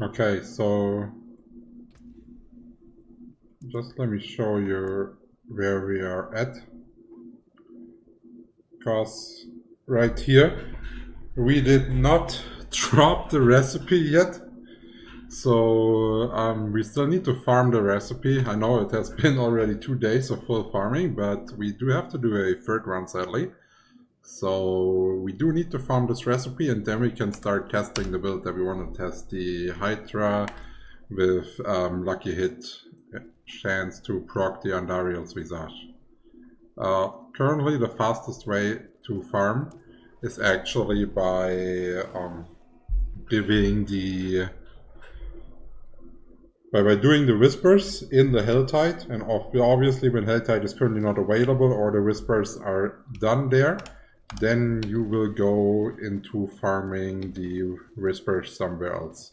Okay, so just let me show you where we are at. Because right here we did not drop the recipe yet. So we still need to farm the recipe. I know it has been already 2 days of full farming, but we do have to do a third run sadly. So we do need to farm this recipe, and then we can start testing the build that we want to test. The Hydra with lucky hit chance to proc the Andariels Visage. Currently the fastest way to farm is actually by doing the whispers in the Helltide, and obviously when Helltide is currently not available or the whispers are done there, then you will go into farming the whispers somewhere else.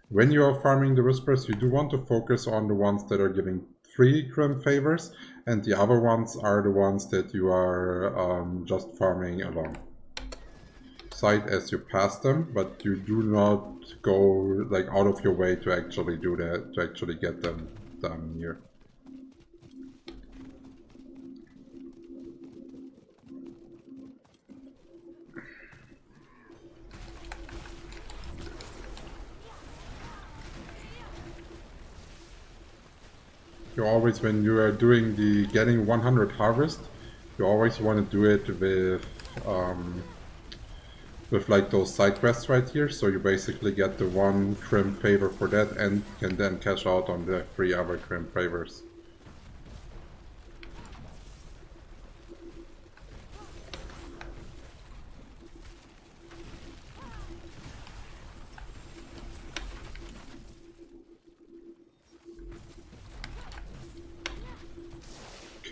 When you are farming the whispers, you do want to focus on the ones that are giving 3 crim favors, and the other ones are the ones that you are just farming along side as you pass them, but you do not go like out of your way to actually do that, to actually get them done here. You always, when you are doing the getting 100 harvest, you always want to do it with like those side quests right here, so you basically get the 1 crim favor for that and can then cash out on the 3 other crim favors.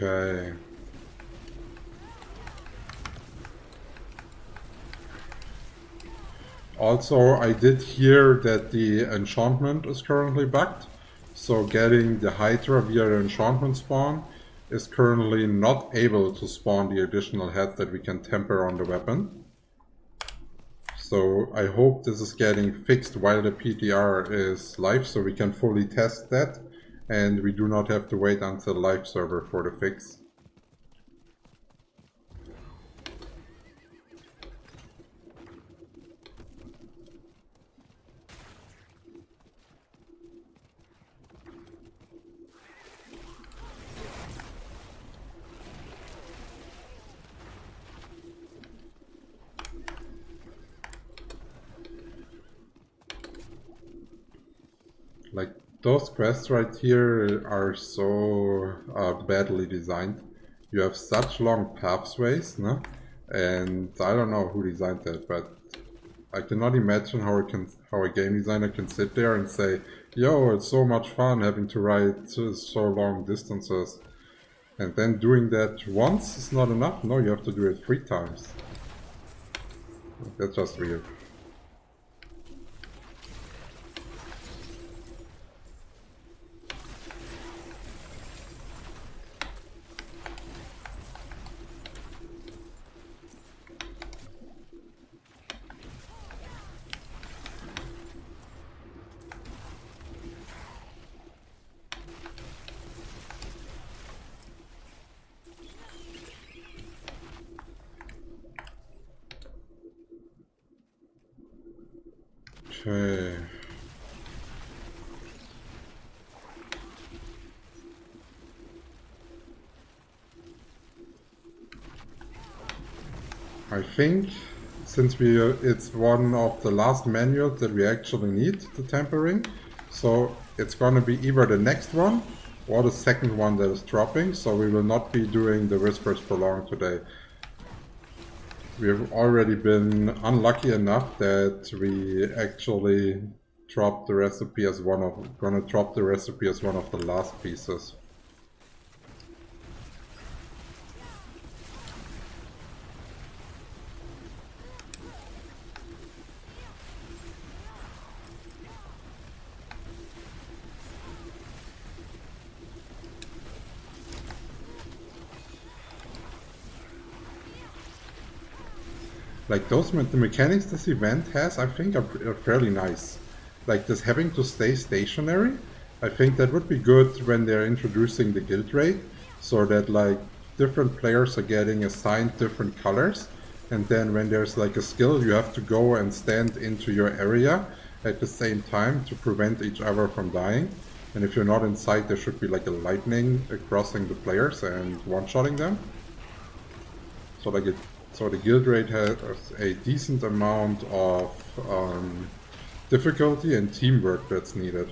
Okay. Also, I did hear that the enchantment is currently bugged, so getting the Hydra via the enchantment spawn is currently not able to spawn the additional heads that we can temper on the weapon. So I hope this is getting fixed while the PTR is live, so we can fully test that, and we do not have to wait until live server for the fix. Like, those quests right here are so badly designed. You have such long pathways, no? And I don't know who designed that, but I cannot imagine how a game designer can sit there and say, yo, it's so much fun having to ride so long distances. And then doing that once is not enough. No, you have to do it 3 times. That's just weird. Okay. I think since it's one of the last manuals that we actually need, the tempering, so it's gonna be either the next one or the second one that is dropping, so we will not be doing the Whispers Prolonged today. We have already been unlucky enough that we actually dropped the recipe as gonna drop the recipe as one of the last pieces. Like the mechanics this event has, I think are fairly nice. Like this having to stay stationary, I think that would be good when they're introducing the guild raid, so that like different players are getting assigned different colors, and then when there's like a skill, you have to go and stand into your area at the same time to prevent each other from dying. And if you're not inside, there should be like a lightning crossing the players and one-shotting them. So like so the guild raid has a decent amount of difficulty and teamwork that's needed.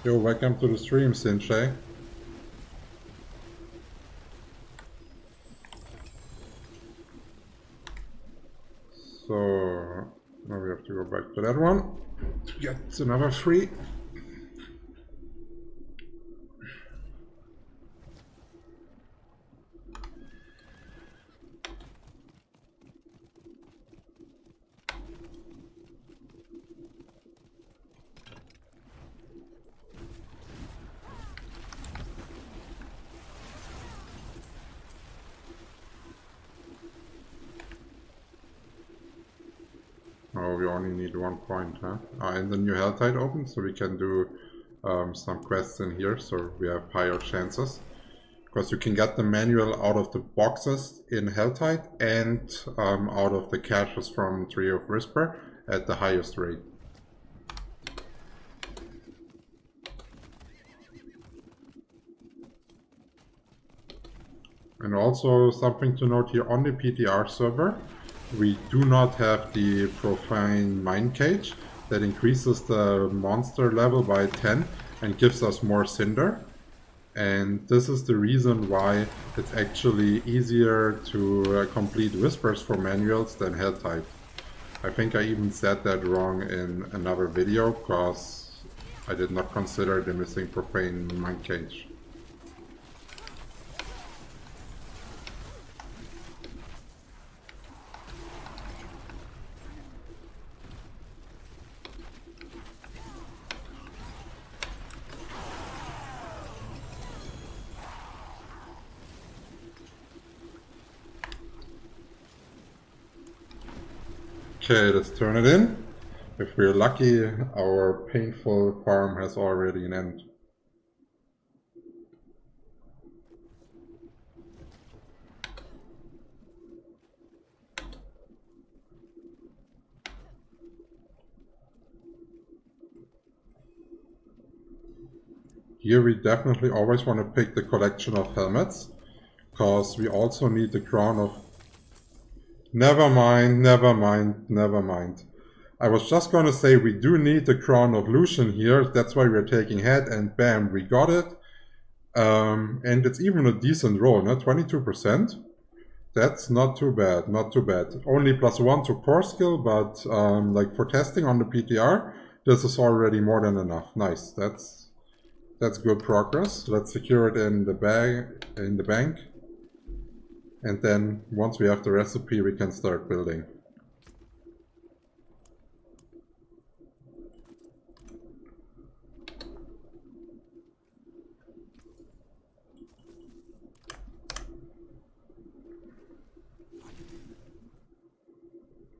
Yo, welcome to the stream, Sinche. So now we have to go back to that one to get another 3. Oh, we only need 1 point, huh? And the new Helltide opens, so we can do some quests in here, so we have higher chances. Because you can get the manual out of the boxes in Helltide and out of the caches from Tree of Whisper at the highest rate. And also something to note here on the PTR server, we do not have the Profane Mine Cage that increases the monster level by 10 and gives us more Cinder. And this is the reason why it's actually easier to complete Whispers for manuals than Helltide. I think I even said that wrong in another video because I did not consider the missing Profane Mine Cage. Okay, let's turn it in. If we're lucky, our painful farm has already an end. Here we definitely always want to pick the collection of helmets, because we also need the crown of... Never mind, never mind, never mind. I was just going to say we do need the crown of Lucian here, that's why we're taking head, and bam, we got it. And it's even a decent roll, no? 22%. That's not too bad, not too bad. Only +1 to core skill, but like for testing on the PTR, this is already more than enough. Nice, that's good progress. Let's secure it in the bank. And then, once we have the recipe, we can start building.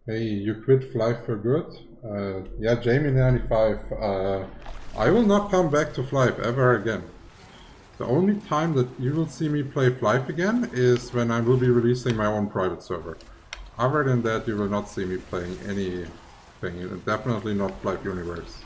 Hey, you quit Fly for good? Yeah, Jamie95. I will not come back to Fly ever again. The only time that you will see me play Flife again is when I will be releasing my own private server. Other than that, you will not see me playing anything, definitely not Flife Universe.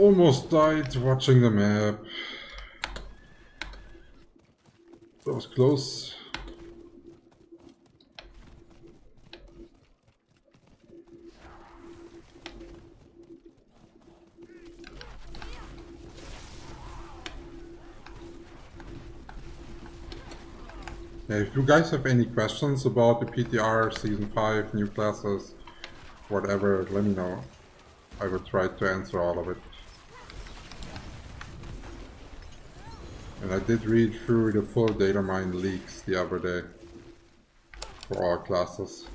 almost died watching the map. That was close. Yeah, if you guys have any questions about the PTR, Season 5, new classes, whatever, let me know. I will try to answer all of it. And I did read through the full data mine leaks the other day for all classes.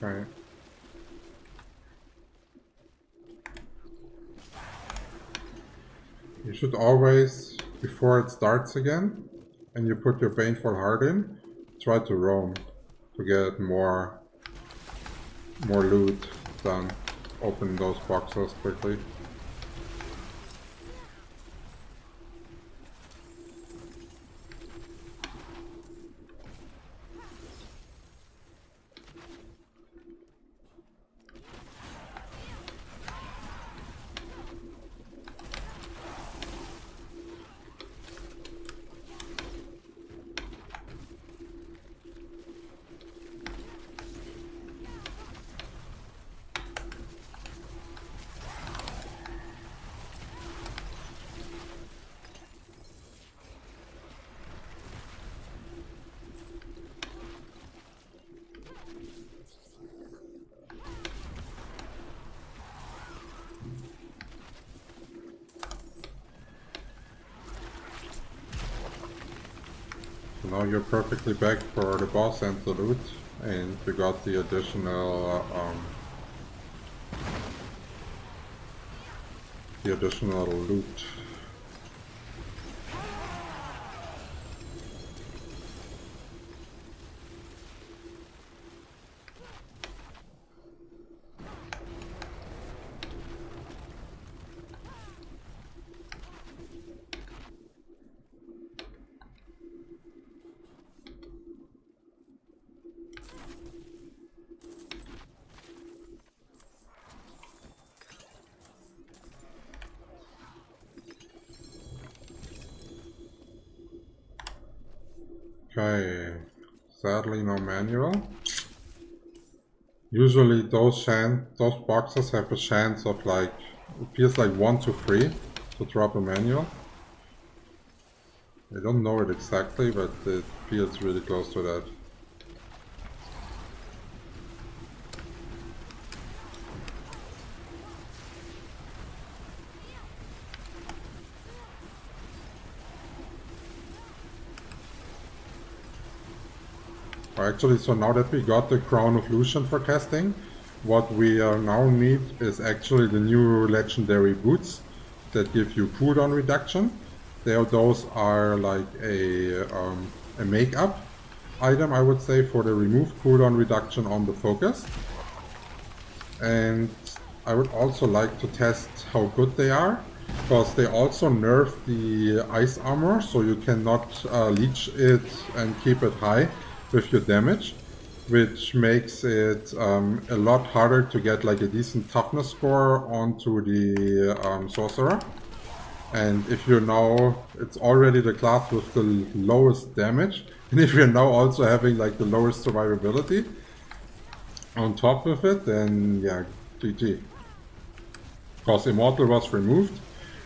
Right. You should always, before it starts again, and you put your Baneful Heart in, try to roam to get more loot than open those boxes quickly. Now you're perfectly back for the boss and the loot, and we got the additional loot. Okay, sadly no manual. Usually those boxes have a chance of like, it feels like 1 to 3 to drop a manual. I don't know it exactly, but it feels really close to that. Actually, so now that we got the Crown of Lucian for testing, what we now need is actually the new legendary boots that give you cooldown reduction. Those are like a make-up item, I would say, for the remove cooldown reduction on the focus. And I would also like to test how good they are, because they also nerf the ice armor, so you cannot leech it and keep it high with your damage, which makes it a lot harder to get like a decent toughness score onto the sorcerer. And if you know it's already the class with the lowest damage, and if you're now also having like the lowest survivability on top of it, then yeah, GG. Because Immortal was removed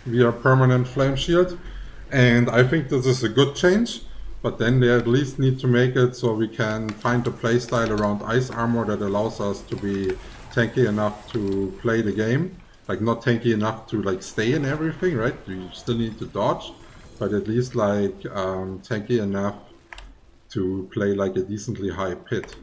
via permanent flame shield, and I think this is a good change, but then they at least need to make it so we can find a playstyle around ice armor that allows us to be tanky enough to play the game. Like not tanky enough to like stay in everything, right? You still need to dodge, but at least like tanky enough to play like a decently high pit.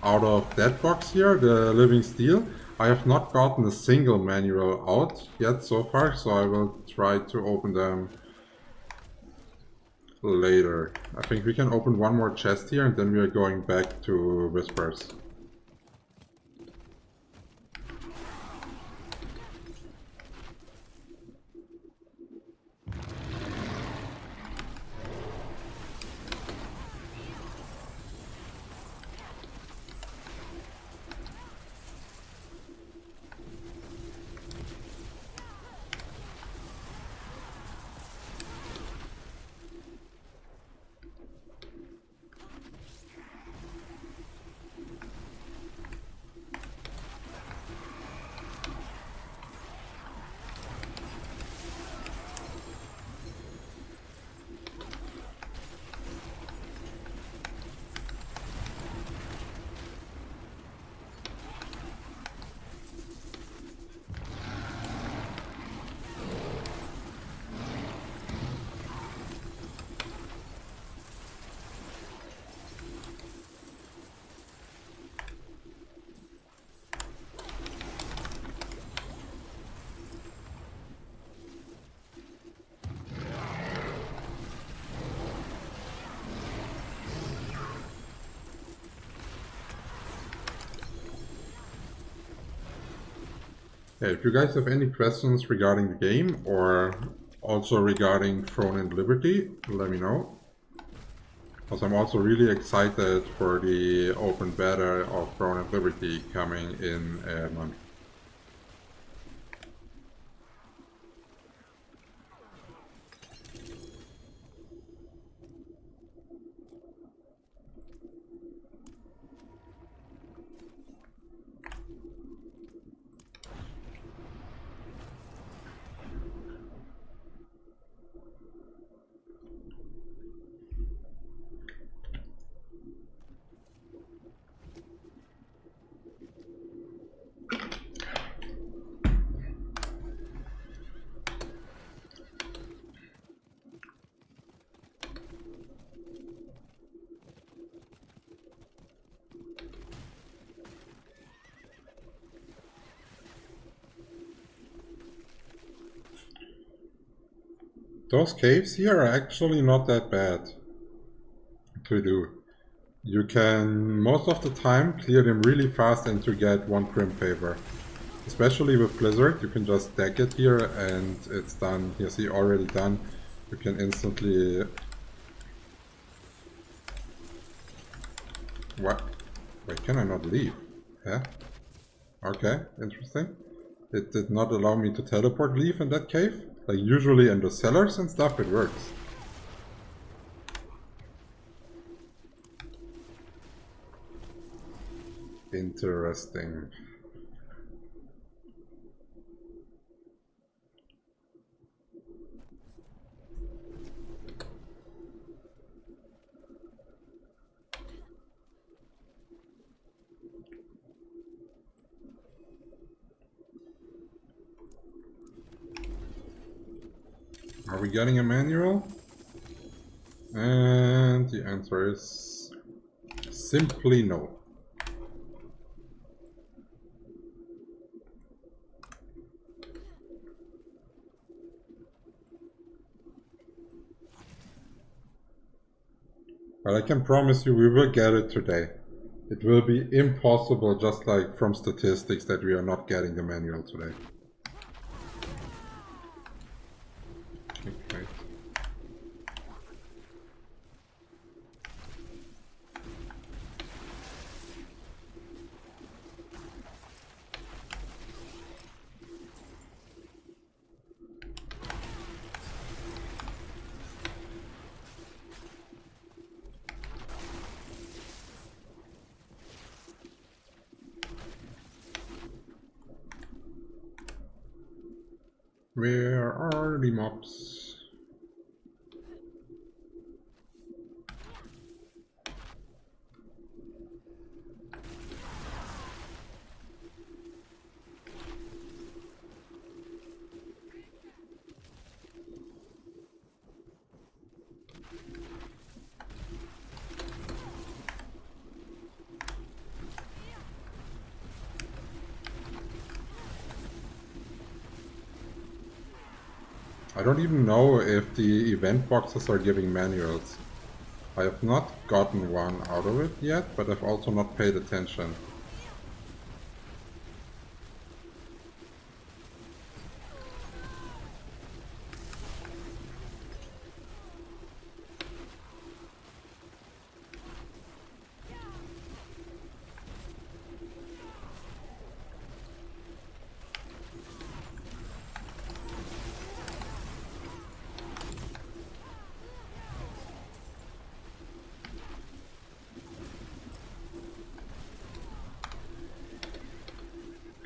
Out of that box here, the Living Steel, I have not gotten a single manual out yet so far, so I will try to open them later. I think we can open one more chest here and then we are going back to Whispers. Yeah, if you guys have any questions regarding the game or also regarding Throne and Liberty, let me know. Because I'm also really excited for the open beta of Throne and Liberty coming in a month. Those caves here are actually not that bad to do. You can most of the time clear them really fast and to get one Crim Favor. Especially with Blizzard, you can just deck it here and it's done. You see, already done. You can instantly... What? Wait, can I not leave? Yeah? Okay, interesting. It did not allow me to teleport leave in that cave. Like usually in the cellars and stuff it works. Interesting. Are we getting a manual? And the answer is simply no. But I can promise you we will get it today. It will be impossible, just like from statistics, that we are not getting the manual today. Okay. Where are the mobs? I don't even know if the event boxes are giving manuals. I have not gotten one out of it yet, but I've also not paid attention.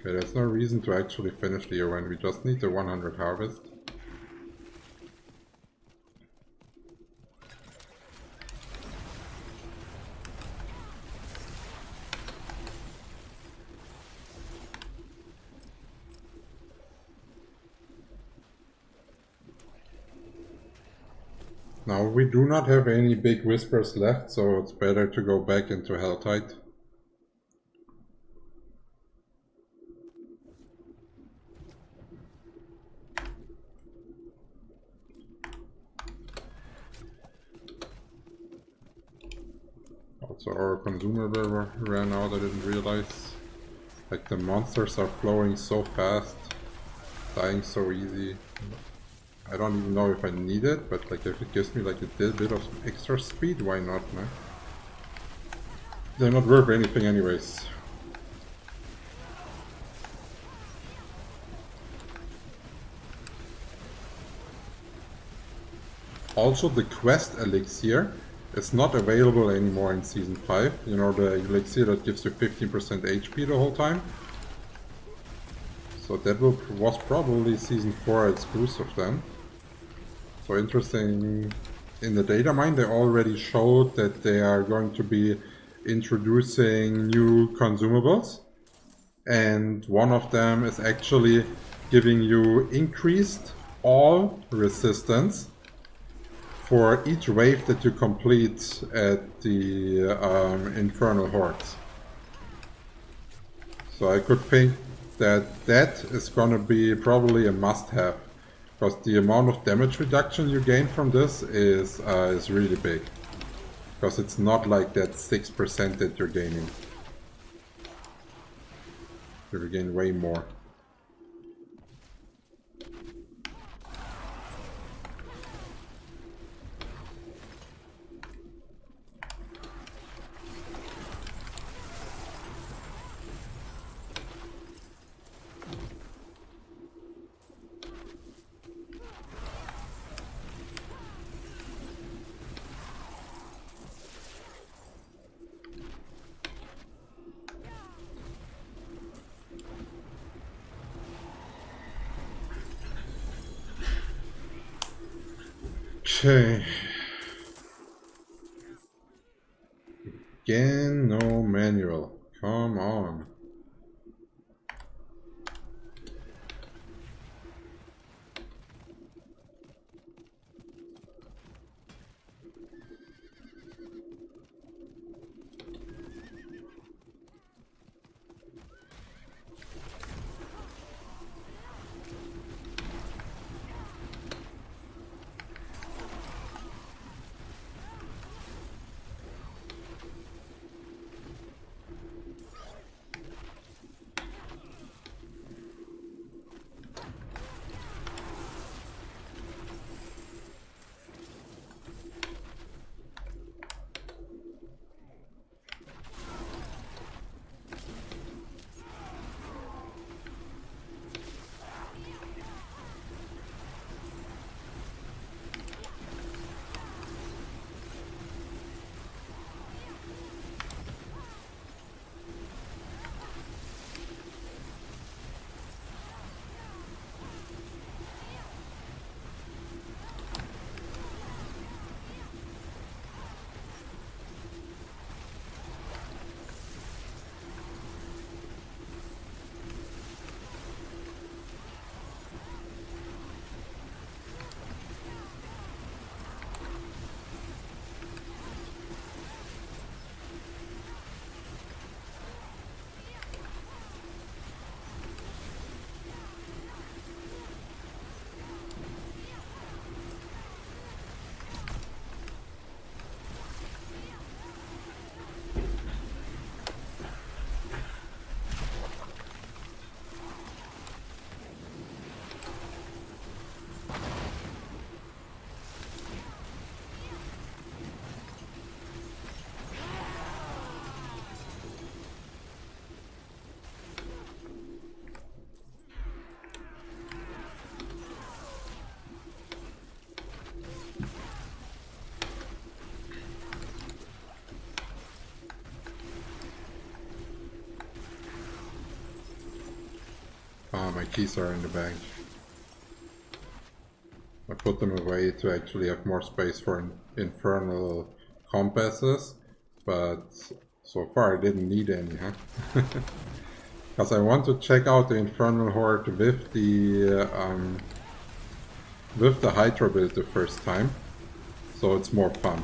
Okay, there's no reason to actually finish the event, we just need the 100 harvest. Now we do not have any big whispers left, so it's better to go back into Helltide. Also our consumable ran out, I didn't realize. Like the monsters are flowing so fast, dying so easy. I don't even know if I need it, but like if it gives me like a little bit of extra speed, why not, man? They're not worth anything anyways. Also the quest elixir is not available anymore in Season 5. You know, the elixir that gives you 15% HP the whole time. So that was probably Season 4 exclusive then. So interesting, in the data mine they already showed that they are going to be introducing new consumables. And one of them is actually giving you increased all resistance for each wave that you complete at the Infernal Hordes. So I could think that that is gonna be probably a must-have, because the amount of damage reduction you gain from this is really big. Because it's not like that 6% that you're gaining. You gain way more. Okay. Again, no manual. Come on. my keys are in the bank. I put them away to actually have more space for infernal compasses, but so far I didn't need any, huh? Because I want to check out the infernal horde with the Hydra build the first time, so it's more fun,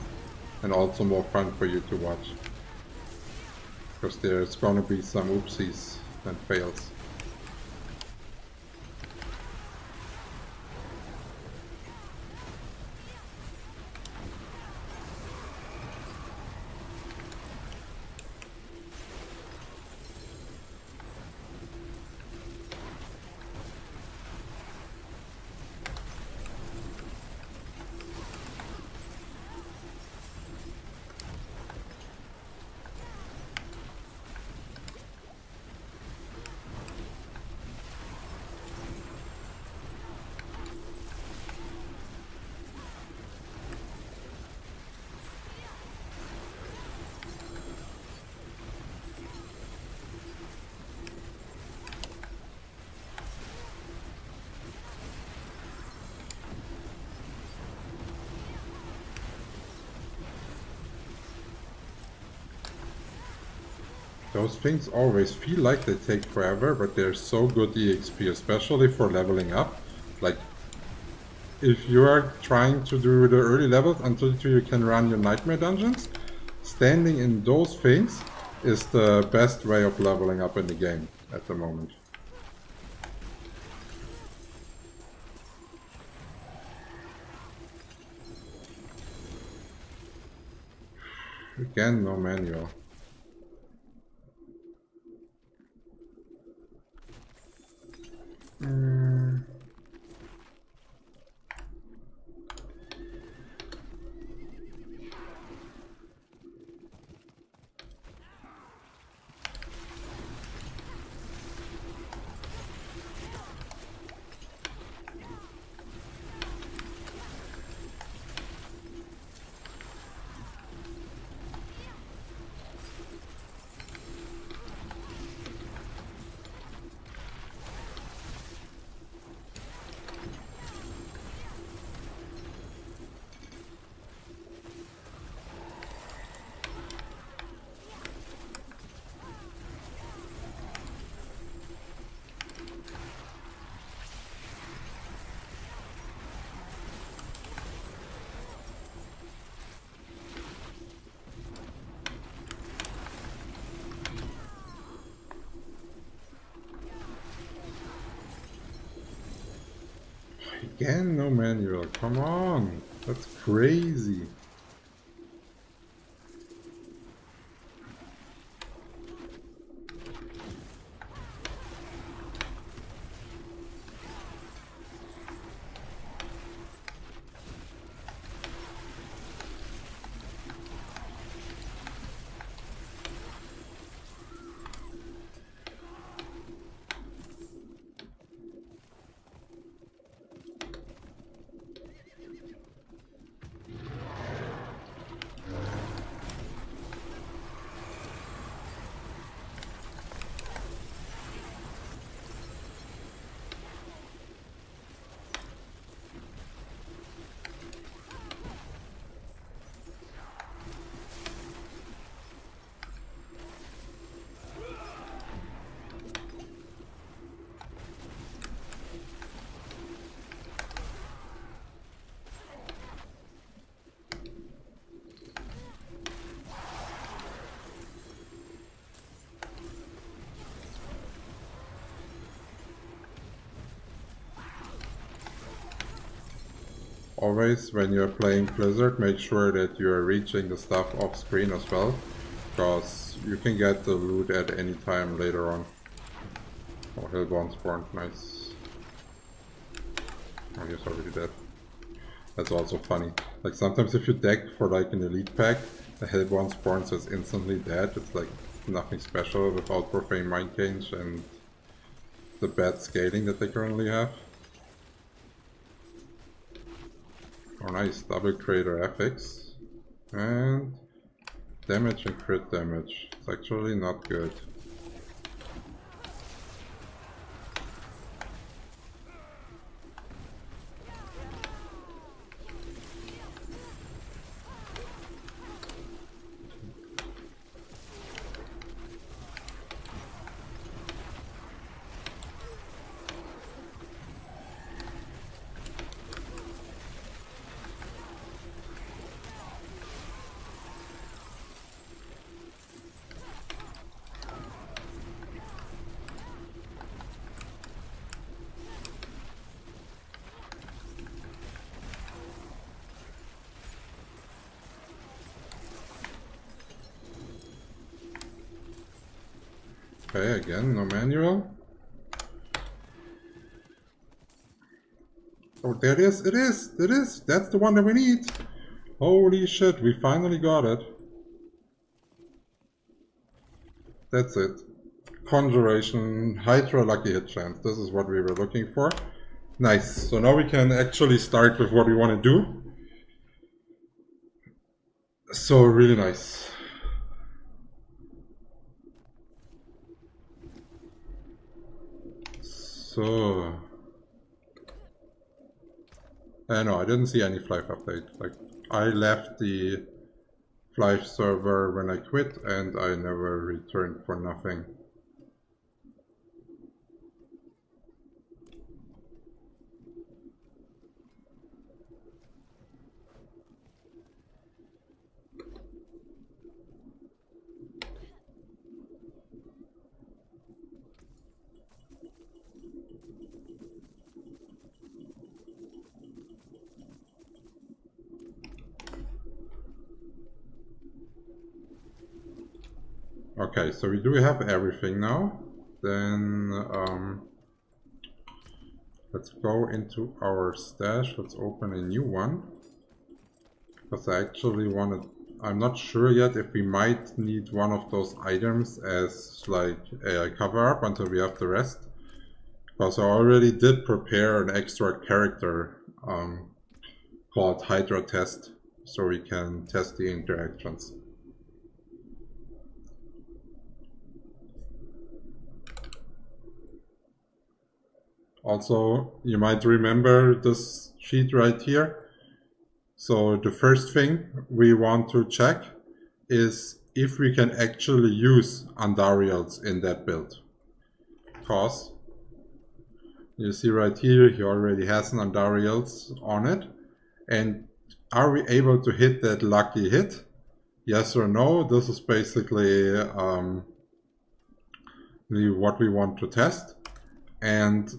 and also more fun for you to watch. Because there's gonna be some oopsies and fails. Those things always feel like they take forever, but they're so good EXP, especially for leveling up. Like, if you are trying to do the early levels until you can run your nightmare dungeons, standing in those things is the best way of leveling up in the game at the moment. Again, no manual. Again, no manual. Come on. That's crazy. Always, when you're playing Blizzard, make sure that you're reaching the stuff off screen as well, because you can get the loot at any time later on. Oh, Hellborn spawned, nice. Oh, he's already dead. That's also funny. Like, sometimes if you deck for like an elite pack, the Hellborn spawns is instantly dead. It's like nothing special without Profane Mind Change and the bad scaling that they currently have. Oh nice, double Crater FX. And damage and crit damage. It's actually not good. Okay, again, no manual. Oh, there it is, it is, it is. That's the one that we need. Holy shit, we finally got it. That's it. Conjuration, Hydra lucky hit chance. This is what we were looking for. Nice. So now we can actually start with what we want to do. So really nice. So... no, I didn't see any Flive update. Like, I left the Flive server when I quit and I never returned for nothing. Okay, so we do have everything now. Then let's go into our stash. Let's open a new one. Because I actually wanted... I'm not sure yet if we might need one of those items as like a cover-up until we have the rest. Because I already did prepare an extra character called Hydra Test. So we can test the interactions. Also, you might remember this sheet right here. So the first thing we want to check is if we can actually use Andariels in that build. Because you see right here, he already has an Andariels on it. And are we able to hit that lucky hit? Yes or no? This is basically what we want to test. And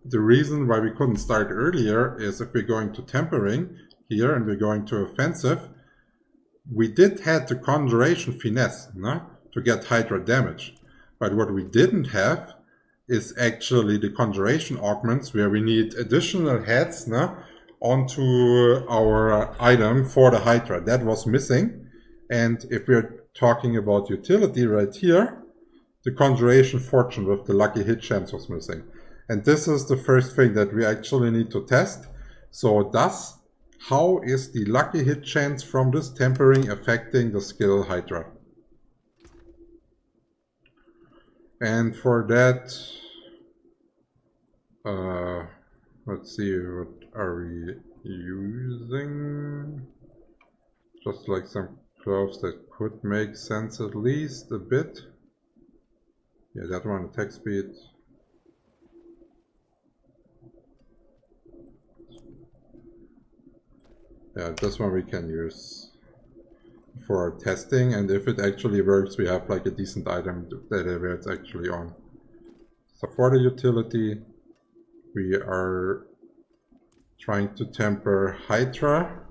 the reason why we couldn't start earlier is if we're going to tempering here and we're going to offensive, we did have the conjuration finesse to get Hydra damage. But what we didn't have is actually the conjuration augments where we need additional heads onto our item for the Hydra. That was missing. And if we're talking about utility right here, the conjuration fortune with the lucky hit chance was missing. And this is the first thing that we actually need to test. So thus, how is the lucky hit chance from this tempering affecting the skill Hydra? And for that, let's see, what are we using? Just like some clothes that could make sense at least a bit. Yeah, that one, attack speed. Yeah, this one we can use for testing, and if it actually works, we have like a decent item that where it's actually on. So for the utility, we are trying to temper Hydra,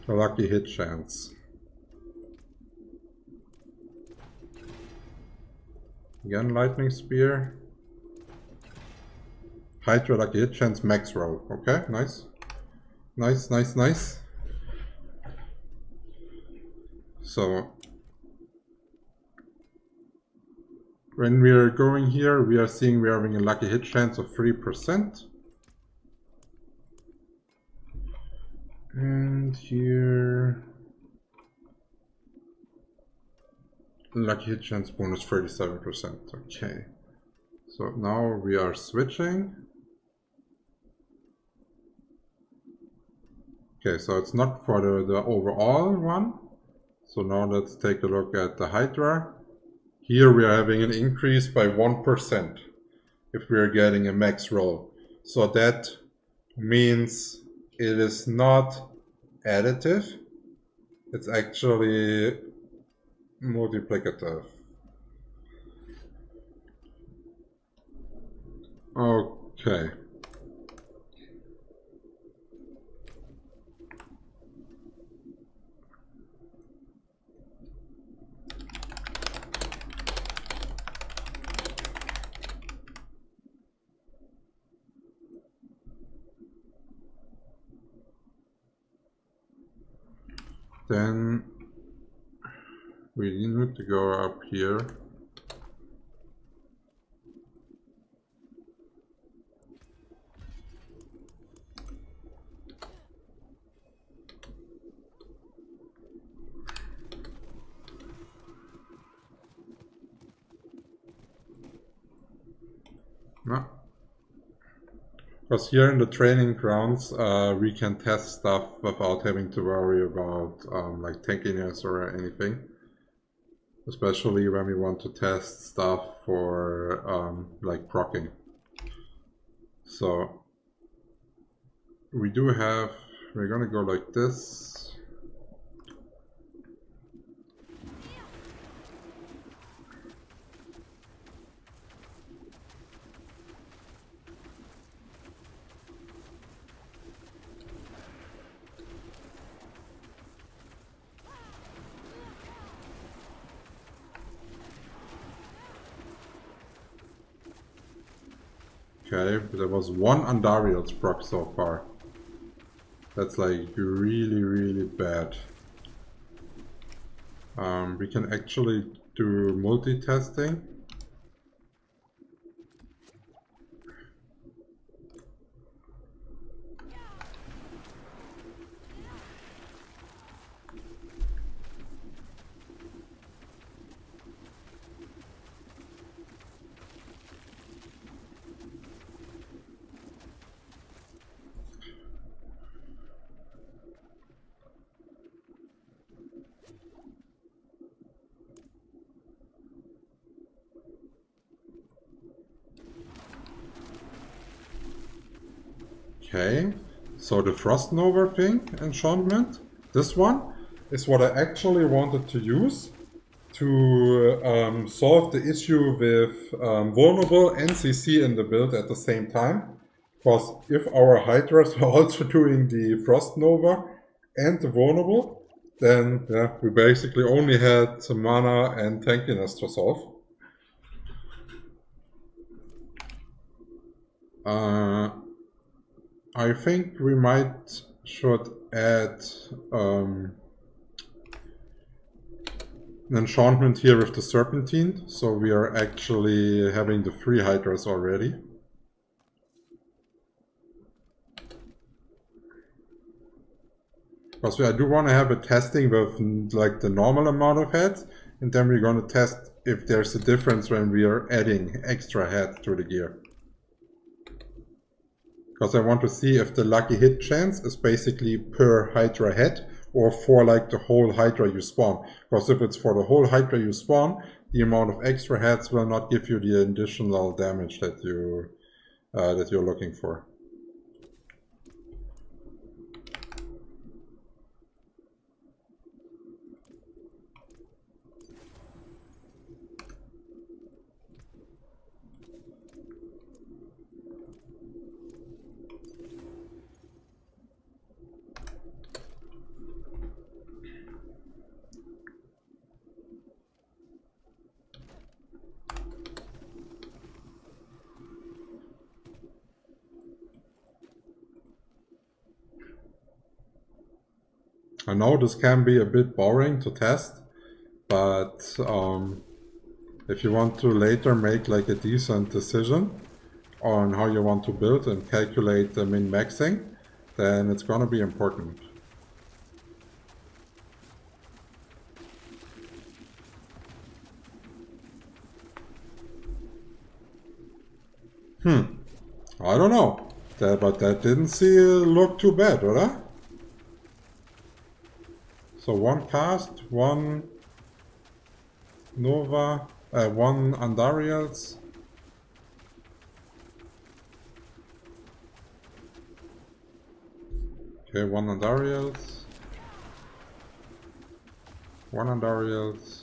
a lucky hit chance. Again, lightning spear. Hydra, lucky hit chance, max roll. Okay, nice. Nice, nice, nice. So, when we are going here, we are seeing we are having a lucky hit chance of 3%. And here, lucky hit chance bonus 37%. Okay. So now we are switching. Okay, so it's not for the overall one. So now let's take a look at the Hydra. Here we are having an increase by 1% if we are getting a max roll. So that means it is not additive. It's actually multiplicative. Okay. Then we need to go up here. No. Because here in the training grounds, we can test stuff without having to worry about like tankiness or anything. Especially when we want to test stuff for like proccing. So we do have, we're gonna go like this. Okay, there was one Andariels proc so far. That's like really, really bad. We can actually do multi-testing. Okay, so the Frost Nova thing, enchantment, this one is what I actually wanted to use to solve the issue with vulnerable and CC in the build at the same time. Because if our Hydras are also doing the Frost Nova and the vulnerable, then yeah, we basically only had some mana and tankiness to solve. I think we should add an enchantment here with the Serpentine, so we are actually having the 3 Hydras already. Because I do want to have a testing with like the normal amount of heads, and then we're going to test if there's a difference when we are adding extra heads to the gear. Because I want to see if the lucky hit chance is basically per Hydra head or for like the whole Hydra you spawn. Because if it's for the whole Hydra you spawn, the amount of extra heads will not give you the additional damage that you're looking for. I know this can be a bit boring to test, but if you want to later make like a decent decision on how you want to build and calculate the min-maxing, then it's going to be important. I don't know, but that didn't look too bad, right? So 1 cast, 1 Nova, 1 Andariels. Okay, 1 Andariels. 1 Andariels.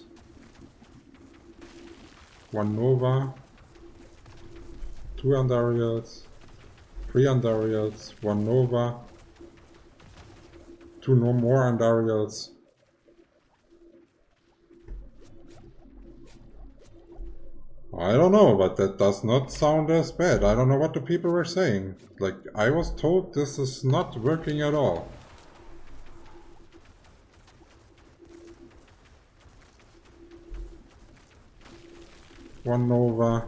1 Nova. 2 Andariels. 3 Andariels. 1 Nova. 2 no more Andariels. I don't know, but that does not sound as bad. I don't know what the people were saying. Like, I was told this is not working at all. One Nova.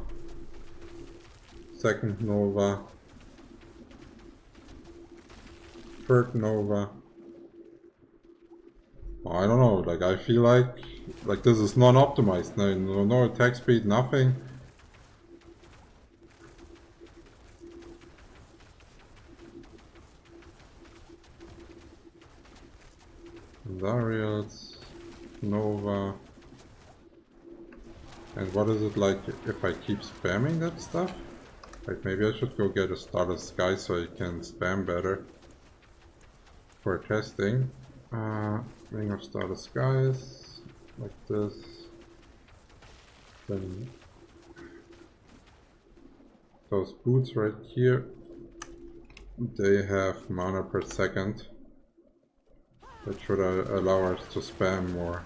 Second Nova. Third Nova. I don't know, like I feel like this is non-optimized. No attack speed, nothing. Andariels, Nova. And what is it like if I keep spamming that stuff? Like maybe I should go get a starter sky so I can spam better for testing. Ring of starter skies, like this. Then those boots right here, they have mana per second. That should allow us to spam more.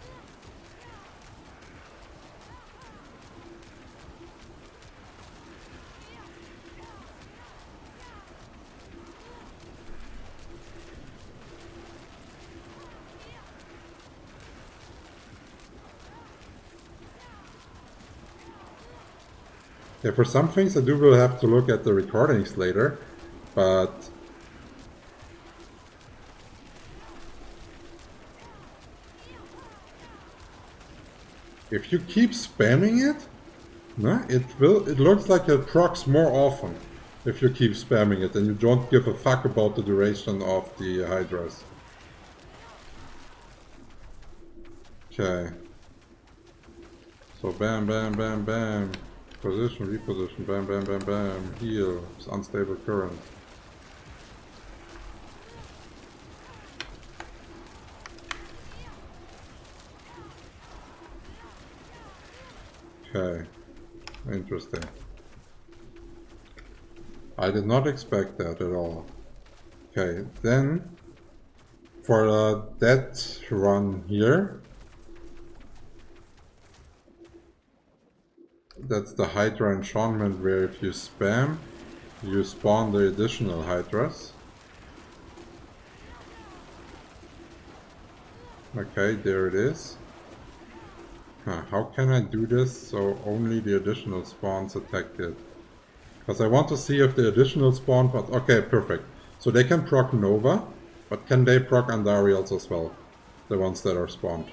Yeah, for some things I will have to look at the recordings later, but if you keep spamming it, no, it looks like it procs more often if you keep spamming it and you don't give a fuck about the duration of the Hydras. Okay. So bam, bam, bam, bam. Position, reposition, bam, bam, bam, bam. Heal. It's unstable current. Okay. Interesting. I did not expect that at all. Okay, then for that run here, that's the Hydra enchantment where if you spam, you spawn the additional Hydras. Okay, there it is. How can I do this so only the additional spawns attack it? Because I want to see if the additional spawn, but okay, perfect. So they can proc Nova, but can they proc Andariels as well? The ones that are spawned.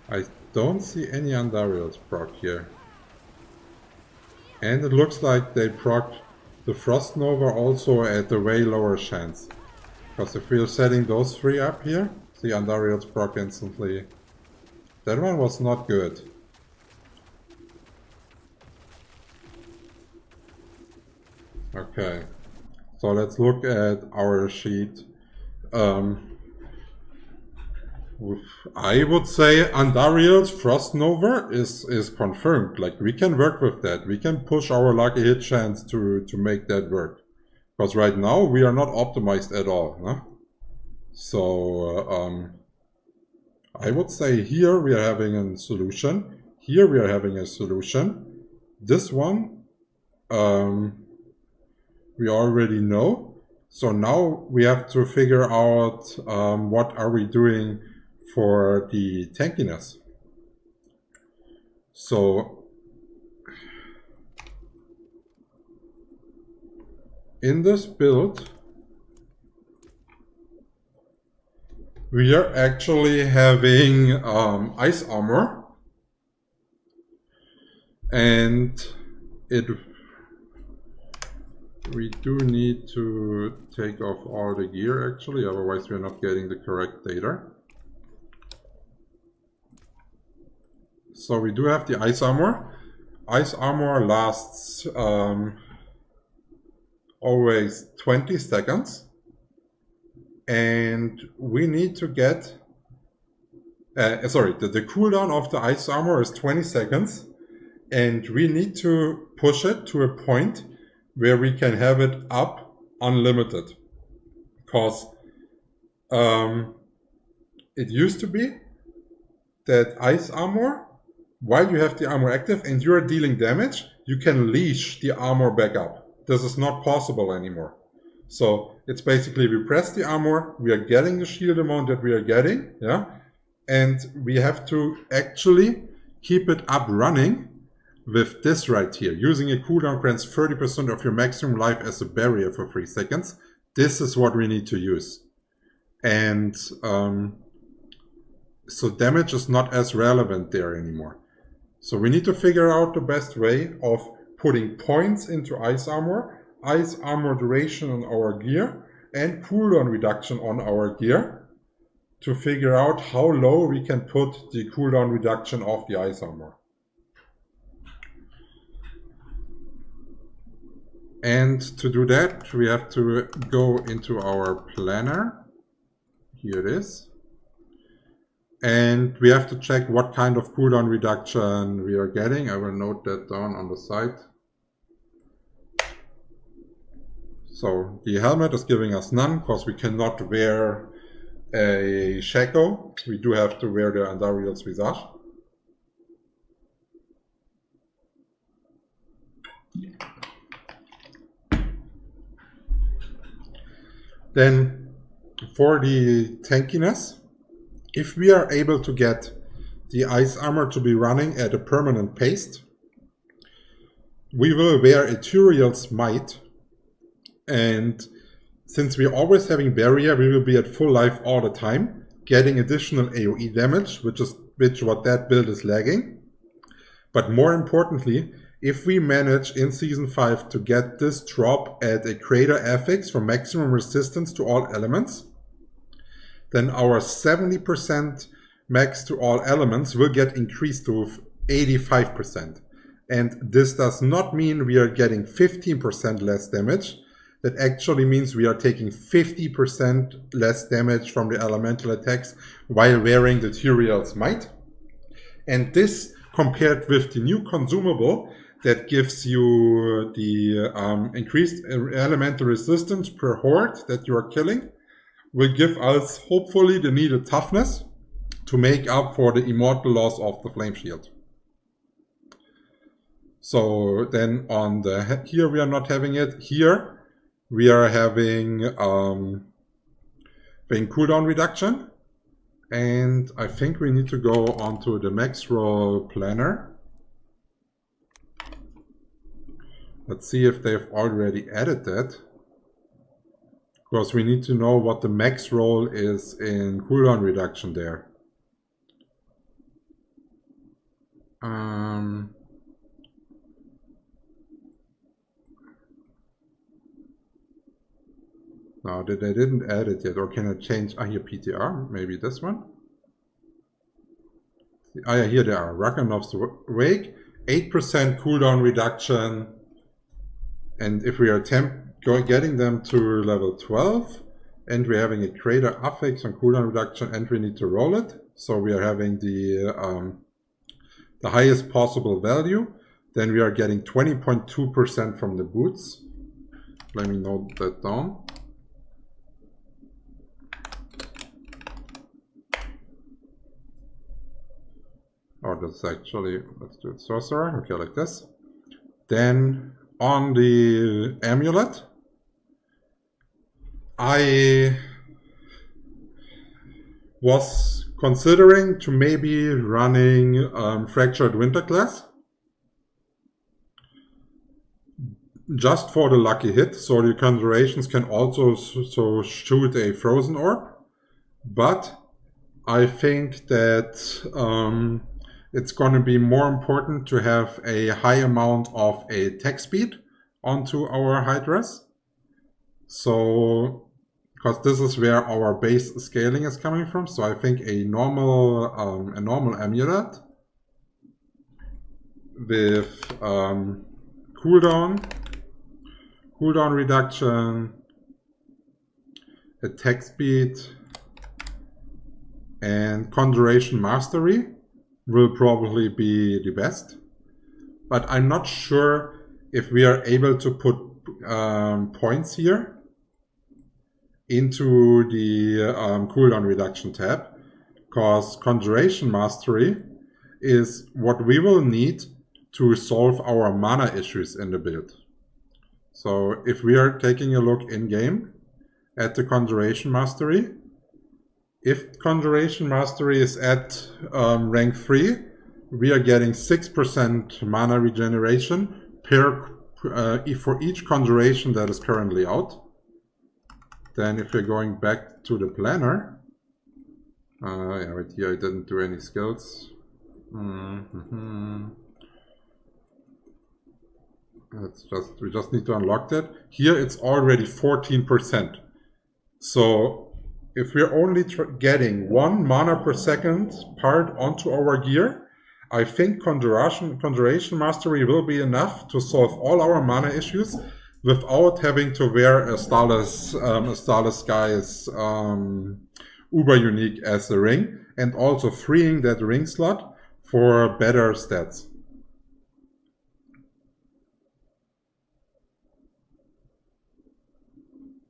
I don't see any Andariels proc here. And it looks like they proc the Frost Nova also at a way lower chance. Because if we are setting those three up here, see Andariels proc instantly. That one was not good. Okay, so let's look at our sheet. I would say Andariels Frost Nova is confirmed. Like we can work with that. We can push our lucky hit chance to make that work. Because right now we are not optimized at all. Huh? So I would say here we are having a solution. Here we are having a solution. This one we already know. So now we have to figure out what are we doing for the tankiness. So in this build we are actually having ice armor, and we do need to take off all the gear actually, otherwise we're not getting the correct data. So we do have the ice armor. Ice armor lasts always 20 seconds. And we need to get... the cooldown of the ice armor is 20 seconds. And we need to push it to a point where we can have it up unlimited. Because it used to be that ice armor, while you have the armor active and you're dealing damage, you can leash the armor back up. This is not possible anymore. So it's basically we press the armor, we are getting the shield amount that we are getting, yeah, and we have to actually keep it up running with this right here. Using a cooldown grants 30% of your maximum life as a barrier for 3 seconds. This is what we need to use. And so damage is not as relevant there anymore. So we need to figure out the best way of putting points into ice armor duration on our gear, and cooldown reduction on our gear to figure out how low we can put the cooldown reduction of the ice armor. And to do that, we have to go into our planner. Here it is. And we have to check what kind of cooldown reduction we are getting. I will note that down on the side. So the helmet is giving us none because we cannot wear a shackle. We do have to wear the Andariels visage. Then for the tankiness, if we are able to get the ice armor to be running at a permanent pace, we will wear a Theorycrafting might. And since we're always having barrier, we will be at full life all the time, getting additional AoE damage, which what that build is lagging. But more importantly, if we manage in Season 5 to get this drop at a crater affix for maximum resistance to all elements, then our 70% max to all elements will get increased to 85%. And this does not mean we are getting 15% less damage. That actually means we are taking 50% less damage from the elemental attacks while wearing the Theorycrafting might. And this compared with the new consumable that gives you the increased elemental resistance per horde that you are killing, will give us hopefully the needed toughness to make up for the immortal loss of the flame shield. So then on the head here we are not having it. Here we are having cooldown reduction, and I think we need to go onto the max roll planner. Let's see if they've already added that, because we need to know what the max roll is in cooldown reduction there. No, they didn't add it yet. Or can I change? Ah, here PTR, maybe this one. Ah, yeah, here they are. Raganov's Wake, 8% cooldown reduction. And if we are getting them to level 12, and we're having a crater affix on cooldown reduction, and we need to roll it, so we are having the highest possible value, then we are getting 20.2% from the boots. Let me note that down. Oh, that's actually, let's do it Sorcerer, okay, like this. Then on the amulet, I was considering to maybe running Fractured Winterglass just for the lucky hit, so the conjurations can also shoot a frozen orb. But I think that it's going to be more important to have a high amount of attack speed onto our Hydras. So, because this is where our base scaling is coming from, so I think a normal amulet with cooldown reduction, attack speed, and conjuration mastery will probably be the best. But I'm not sure if we are able to put points here into the cooldown reduction tab, because conjuration mastery is what we will need to solve our mana issues in the build. So if we are taking a look in-game at the Conjuration Mastery, if Conjuration Mastery is at rank 3, we are getting 6% mana regeneration for each Conjuration that is currently out. Then if we're going back to the planner, yeah, right here I didn't do any skills. We just need to unlock that. Here it's already 14%. So if we're only getting 1 mana per second part onto our gear, I think Conjuration Mastery will be enough to solve all our mana issues without having to wear a Starless Skies Uber Unique as a ring, and also freeing that ring slot for better stats.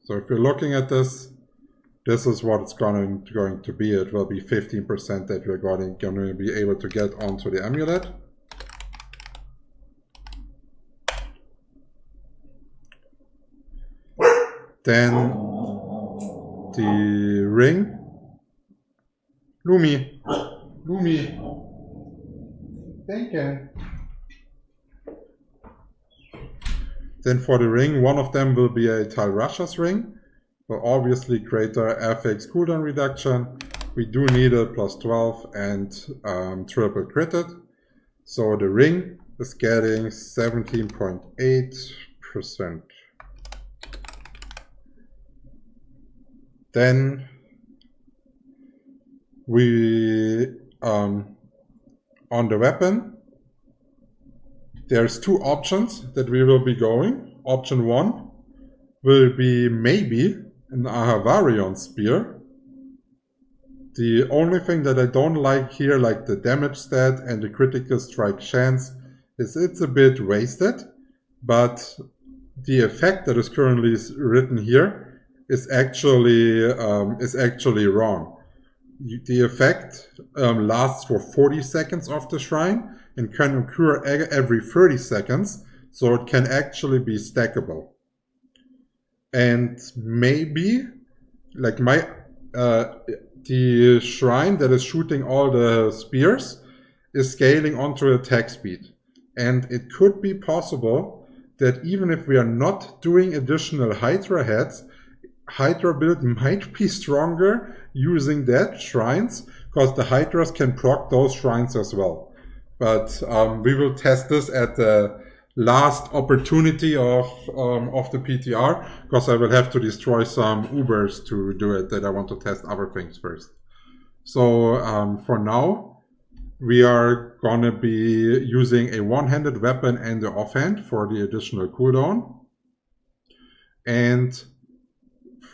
So if you're looking at this, this is what it's going to be. It will be 15% that we're going to be able to get onto the amulet. Then the ring. Lumi. Thank you. Then for the ring, one of them will be a Tyrush's ring. Will obviously greater FX cooldown reduction. We do need a +12 and triple critted. So the ring is getting 17.8%. Then we on the weapon, there's 2 options that we will be going. Option 1 will be maybe an Ahavarion spear. The only thing that I don't like here, like the damage stat and the critical strike chance, is it's a bit wasted, but the effect that is currently written here is actually wrong. The effect lasts for 40 seconds off the shrine and can occur every 30 seconds, so it can actually be stackable. And maybe, like the shrine that is shooting all the spears is scaling onto attack speed. And it could be possible that even if we are not doing additional Hydra heads, Hydra build might be stronger using that shrines, because the Hydras can proc those shrines as well. But we will test this at the last opportunity of the PTR, because I will have to destroy some Ubers to do it, that I want to test other things first. So for now, we are gonna be using a one-handed weapon and the offhand for the additional cooldown. And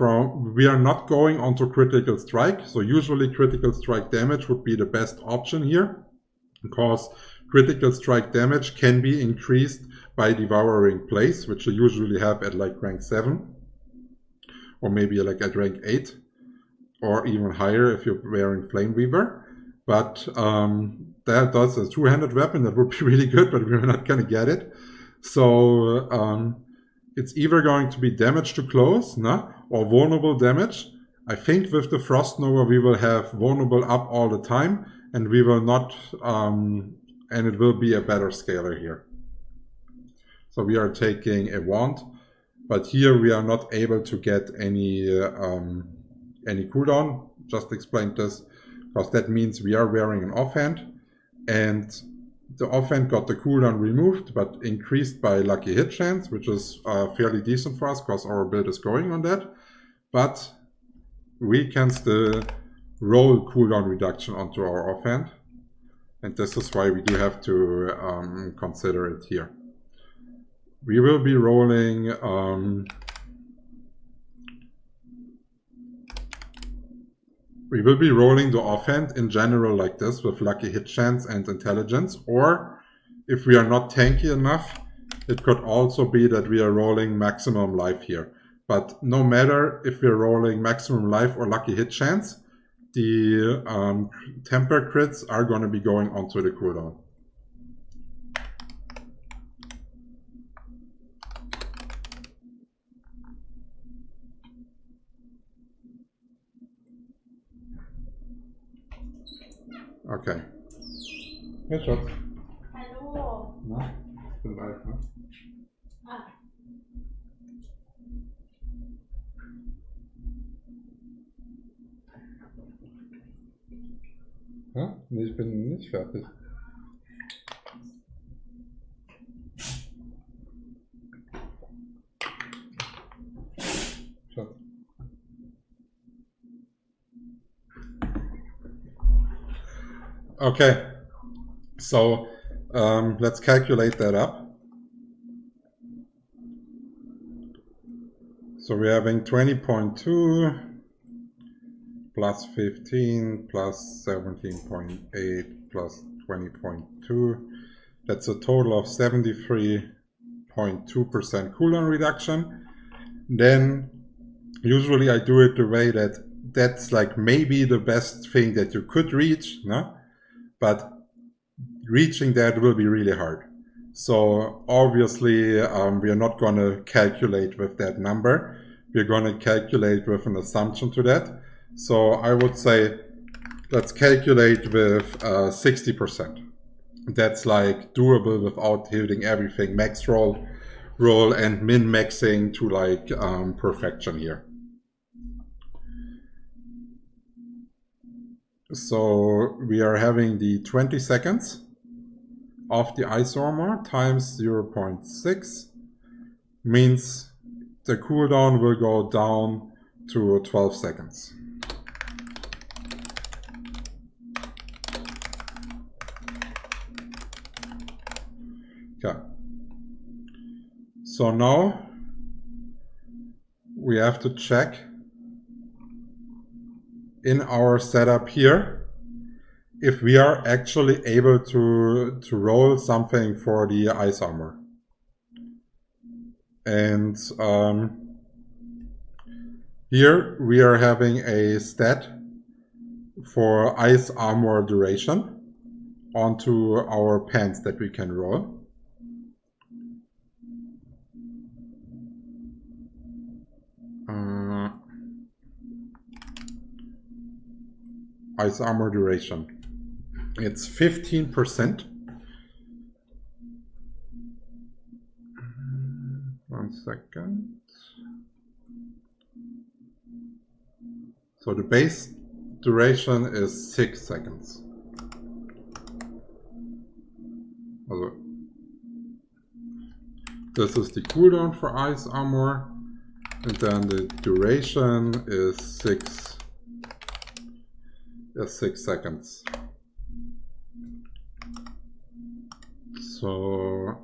we are not going onto critical strike, so usually critical strike damage would be the best option here, because critical strike damage can be increased by devouring place, which you usually have at like rank 7, or maybe like at rank 8, or even higher if you're wearing Flameweaver. But that does a two-handed weapon, that would be really good, but we're not gonna get it. So it's either going to be damage to close, or vulnerable damage. I think with the Frost Nova we will have vulnerable up all the time, and we will not, and it will be a better scaler here. So we are taking a wand, but here we are not able to get any cooldown. Just explained this, because that means we are wearing an offhand, and the offhand got the cooldown removed, but increased by lucky hit chance, which is fairly decent for us, because our build is going on that. But we can still roll cooldown reduction onto our offhand, and this is why we do have to consider it here. We will be rolling the offhand in general like this, with lucky hit chance and intelligence, or if we are not tanky enough, it could also be that we are rolling maximum life here. But no matter if we're rolling maximum life or lucky hit chance, the temper crits are going to be going onto the cooldown. Okay. Hey, Schatz. Hallo. Na, ich bin live, ne? Ah. Ja? Nee, ich bin nicht fertig. Schatz. Okay, so let's calculate that up. So we're having 20.2 plus 15 plus 17.8 plus 20.2. That's a total of 73.2% cooldown reduction. Then usually I do it the way that that's like maybe the best thing that you could reach, no? But reaching that will be really hard. So obviously we are not going to calculate with that number. We're going to calculate with an assumption to that. So I would say let's calculate with 60%. That's like doable without hitting everything max roll and min-maxing to like perfection here. So we are having the 20 seconds of the ice armor times 0.6 means the cooldown will go down to 12 seconds. Okay. So now we have to check in our setup here if we are actually able to roll something for the ice armor. And here we are having a stat for ice armor duration onto our pants that we can roll. Ice armor duration. It's 15%. 1 second. So the base duration is 6 seconds. Also, this is the cooldown for ice armor, and then the duration is 6 seconds. So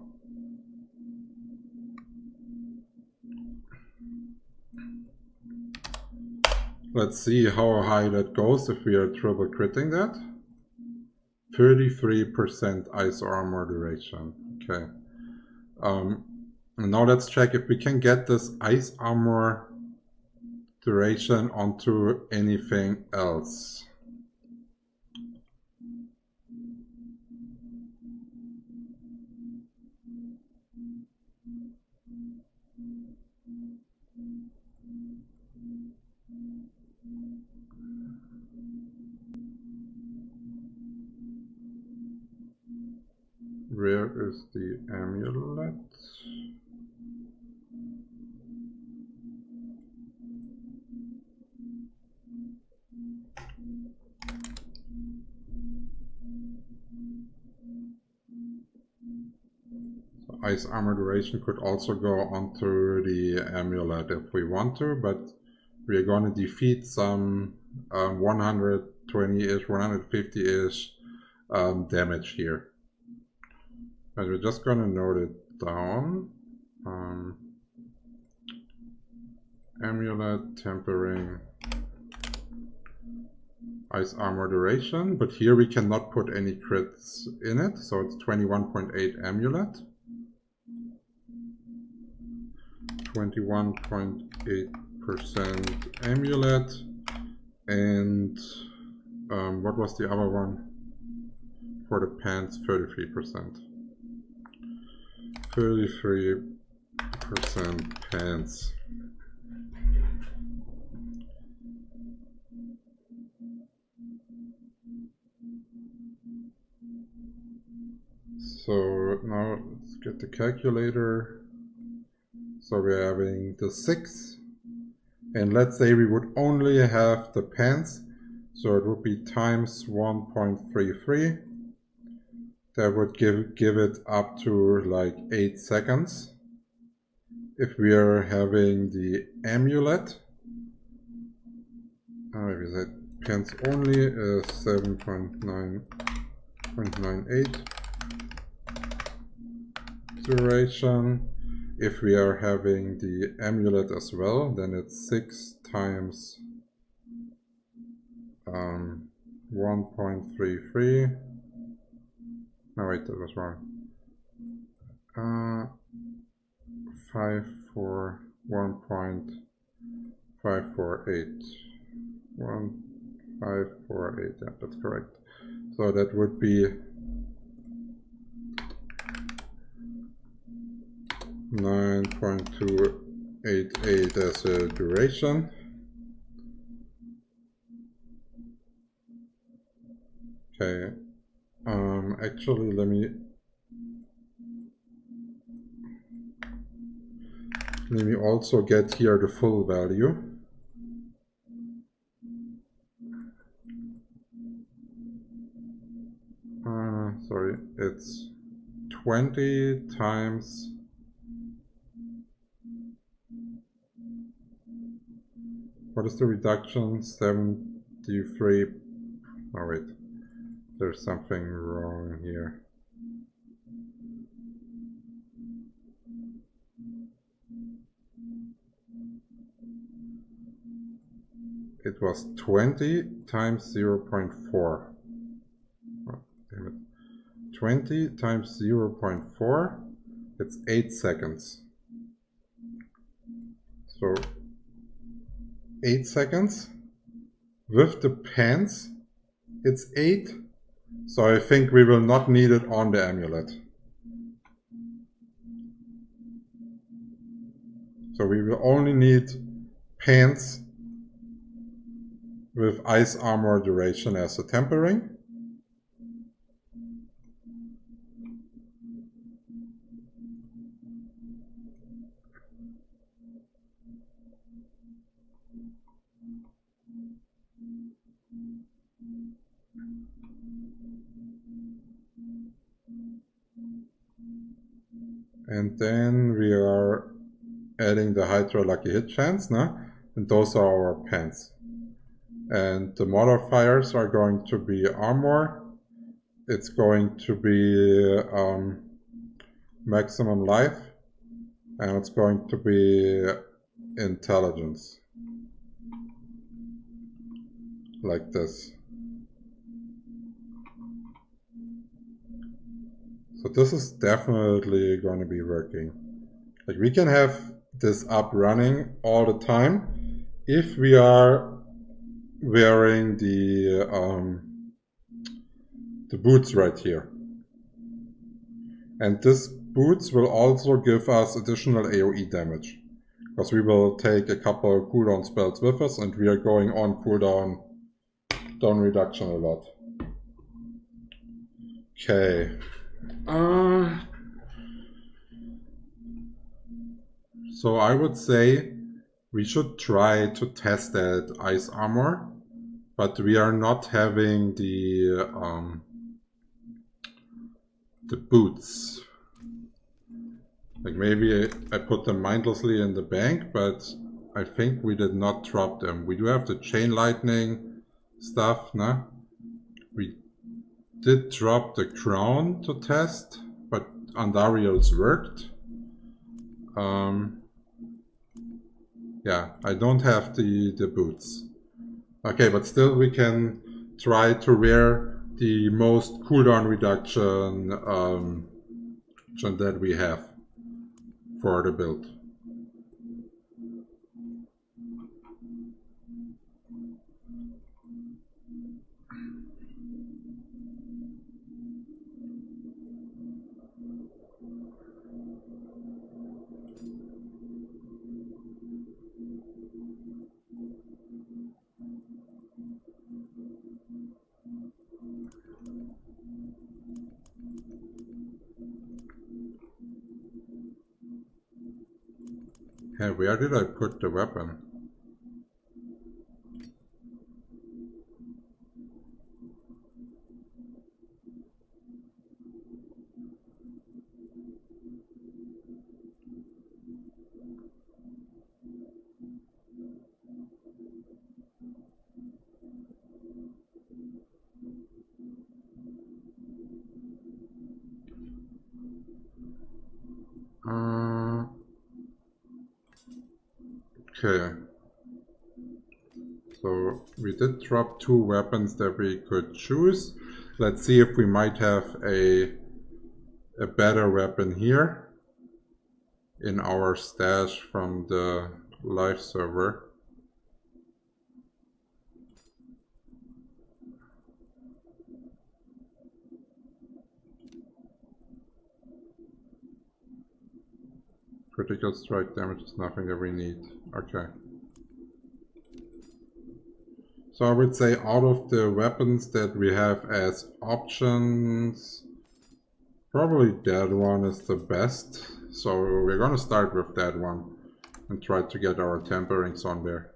let's see how high that goes if we are triple critting that. 33% ice armor duration. Okay. And now let's check if we can get this ice armor duration onto anything else. Where is the amulet? So ice armor duration could also go onto the amulet if we want to, but we're going to defeat some 120-ish, 150-ish damage here. But we're just going to note it down. Amulet, tempering, ice armor duration, but here we cannot put any crits in it, so it's 21.8 amulet. 21.8% amulet, and what was the other one? For the pants, 33%. 33% pants. So now let's get the calculator. So we're having the 6. And let's say we would only have the pants. So it would be times 1.33. That would give it up to like 8 seconds. If we are having the amulet, maybe that pants only is 7.98 duration. If we are having the amulet as well, then it's 6 times 1.33. No, wait, that was wrong. 1.548. 1548, yeah, that's correct. So that would be 9.288 as a duration. Okay. Actually, let me also get here the full value. Sorry, it's 20 times what is the reduction? 73. Oh wait, there's something wrong here. It was 20 times 0.4. Oh, damn it. 20 times 0.4, it's 8 seconds. So 8 seconds. With the pants, it's 8. So I think we will not need it on the amulet. So we will only need pants with ice armor duration as a tempering. And then we are adding the Hydra lucky hit chance, no? And those are our pants. And the modifiers are going to be armor. It's going to be maximum life. And it's going to be intelligence. Like this. So this is definitely going to be working. Like we can have this up running all the time if we are wearing the boots right here. And this boots will also give us additional AoE damage. Because we will take a couple of cooldown spells with us and we are going on cooldown reduction a lot. Okay. So I would say we should try to test that ice armor, but we are not having the boots. Like maybe I put them mindlessly in the bank, but I think we did not drop them. We do have the chain lightning stuff, no? We did drop the crown to test, but Andariels worked. Yeah, I don't have the boots. Okay, but still we can try to wear the most cooldown reduction that we have for the build. Hey, where did I put the weapon? Okay. So we did drop 2 weapons that we could choose. Let's see if we might have a better weapon here in our stash from the live server. Critical strike damage is nothing that we need. Okay. So I would say out of the weapons that we have as options, probably that one is the best. So we're gonna start with that one and try to get our temperings on there.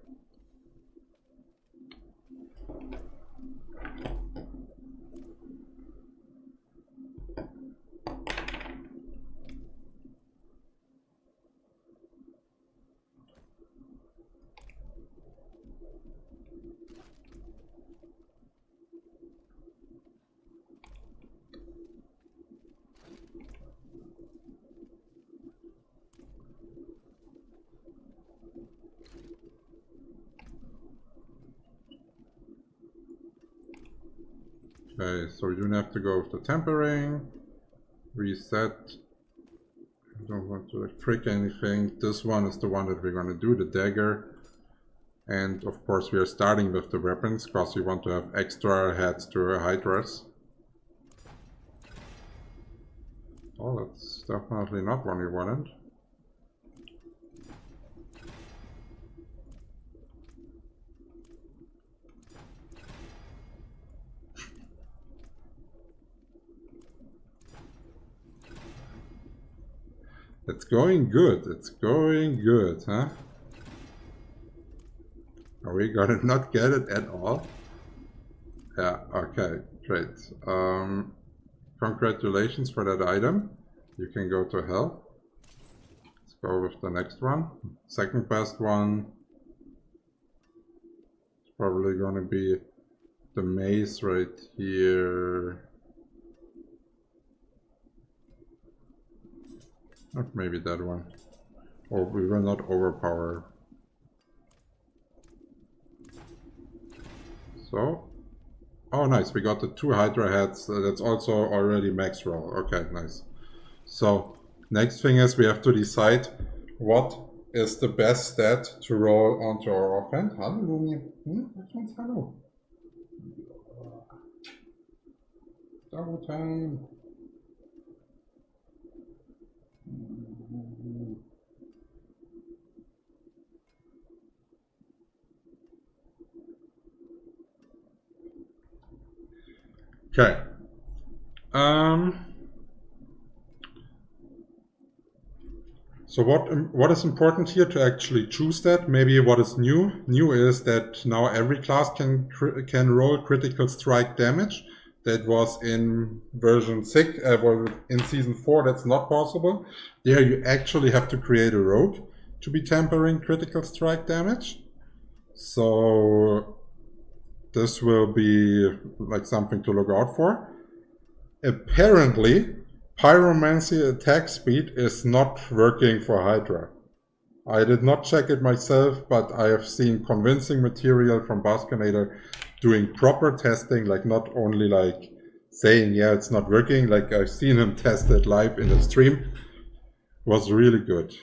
Okay, so you have to go with the tempering, reset. I don't want to trick anything. This one is the one that we're going to do, the dagger. And of course we are starting with the weapons because we want to have extra heads to our Hydras. Oh, that's definitely not one we wanted. It's going good, huh? Are we gonna not get it at all? Yeah, okay, great. Congratulations for that item. You can go to hell. Let's go with the next one. Second best one. It's probably gonna be the maze right here. Or maybe that one. Or we will not overpower. So, oh nice, we got the 2 Hydra Heads. That's also already max roll. Okay, nice. So, next thing is we have to decide what is the best stat to roll onto our offhand. Hello, Lumi. Hello. Double time. Okay. So what is important here to actually choose that? Maybe what is new? New is that now every class can roll critical strike damage. That was in version 6, in season 4. That's not possible. There you actually have to create a rogue to be tempering critical strike damage. So this will be like something to look out for. Apparently, pyromancy attack speed is not working for Hydra. I did not check it myself, but I have seen convincing material from Baskinator doing proper testing, like not only like saying, yeah, it's not working, like I've seen him test it live in the stream. It was really good.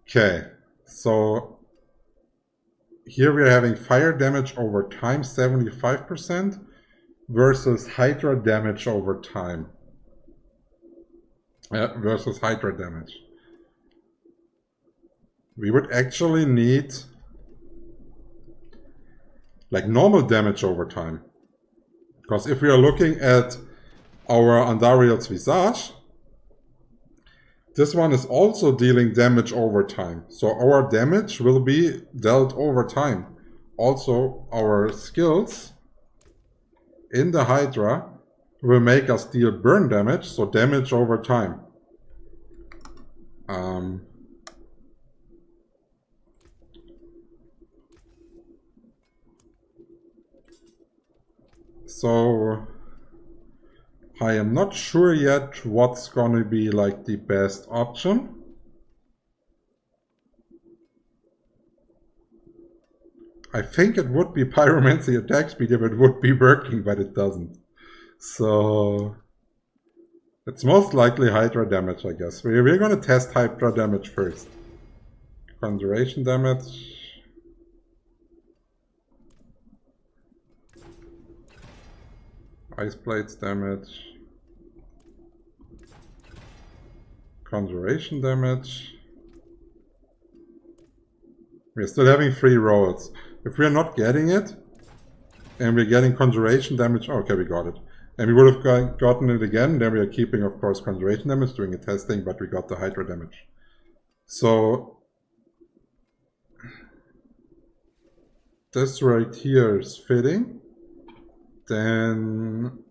Okay, so here we are having fire damage over time, 75%, versus Hydra damage over time. Versus Hydra damage. We would actually need like normal damage over time. Because if we are looking at our Andariels Visage, This one is also dealing damage over time. So our damage will be dealt over time. Also, our skills in the Hydra will make us deal burn damage, so damage over time. So I am not sure yet what's gonna be like the best option. I think it would be Pyromancy attack speed if it would be working, but it doesn't. So it's most likely Hydra damage, I guess. We're gonna test Hydra damage first. Conjuration damage. Ice Blades damage. Conjuration damage. We're still having 3 rolls. If we're not getting it, and we're getting Conjuration damage, okay, we got it. And we would have gotten it again, then we are keeping, of course, Conjuration damage, doing a testing, but we got the Hydra damage. So this right here is fitting. Then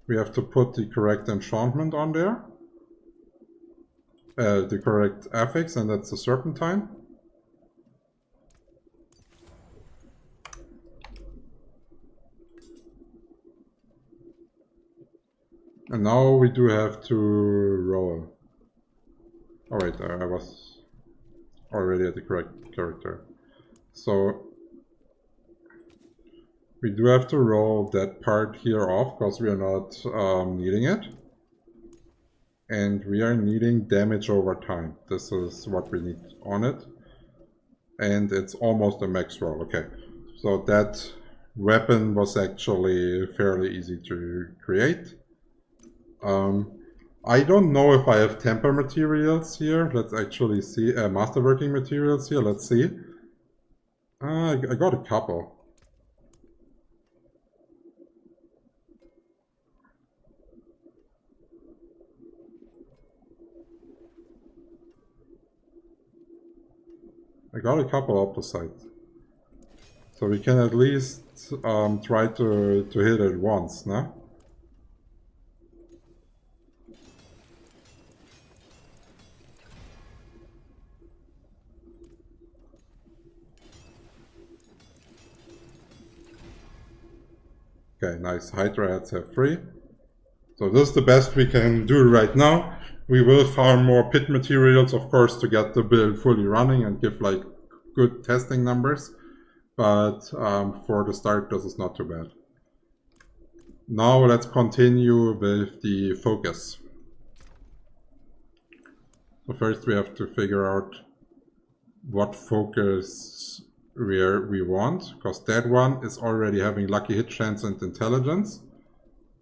we have to put the correct enchantment on there. The correct affix, and that's the Serpentine. And now we do have to roll. Oh wait, I was already at the correct character. So we do have to roll that part here off because we are not needing it. And we are needing damage over time. This is what we need on it. And it's almost a max roll. Okay, so that weapon was actually fairly easy to create. I don't know if I have temper materials here. Let's actually see. Masterworking materials here. Let's see. I got a couple. I got a couple opposites. So we can at least try to hit it once, no? Okay, nice. Hydra Heads have 3. So this is the best we can do right now. We will farm more pit materials, of course, to get the build fully running and give like good testing numbers. But for the start, this is not too bad. Now let's continue with the focus. So first we have to figure out what focus we want, because that one is already having lucky hit chance and intelligence.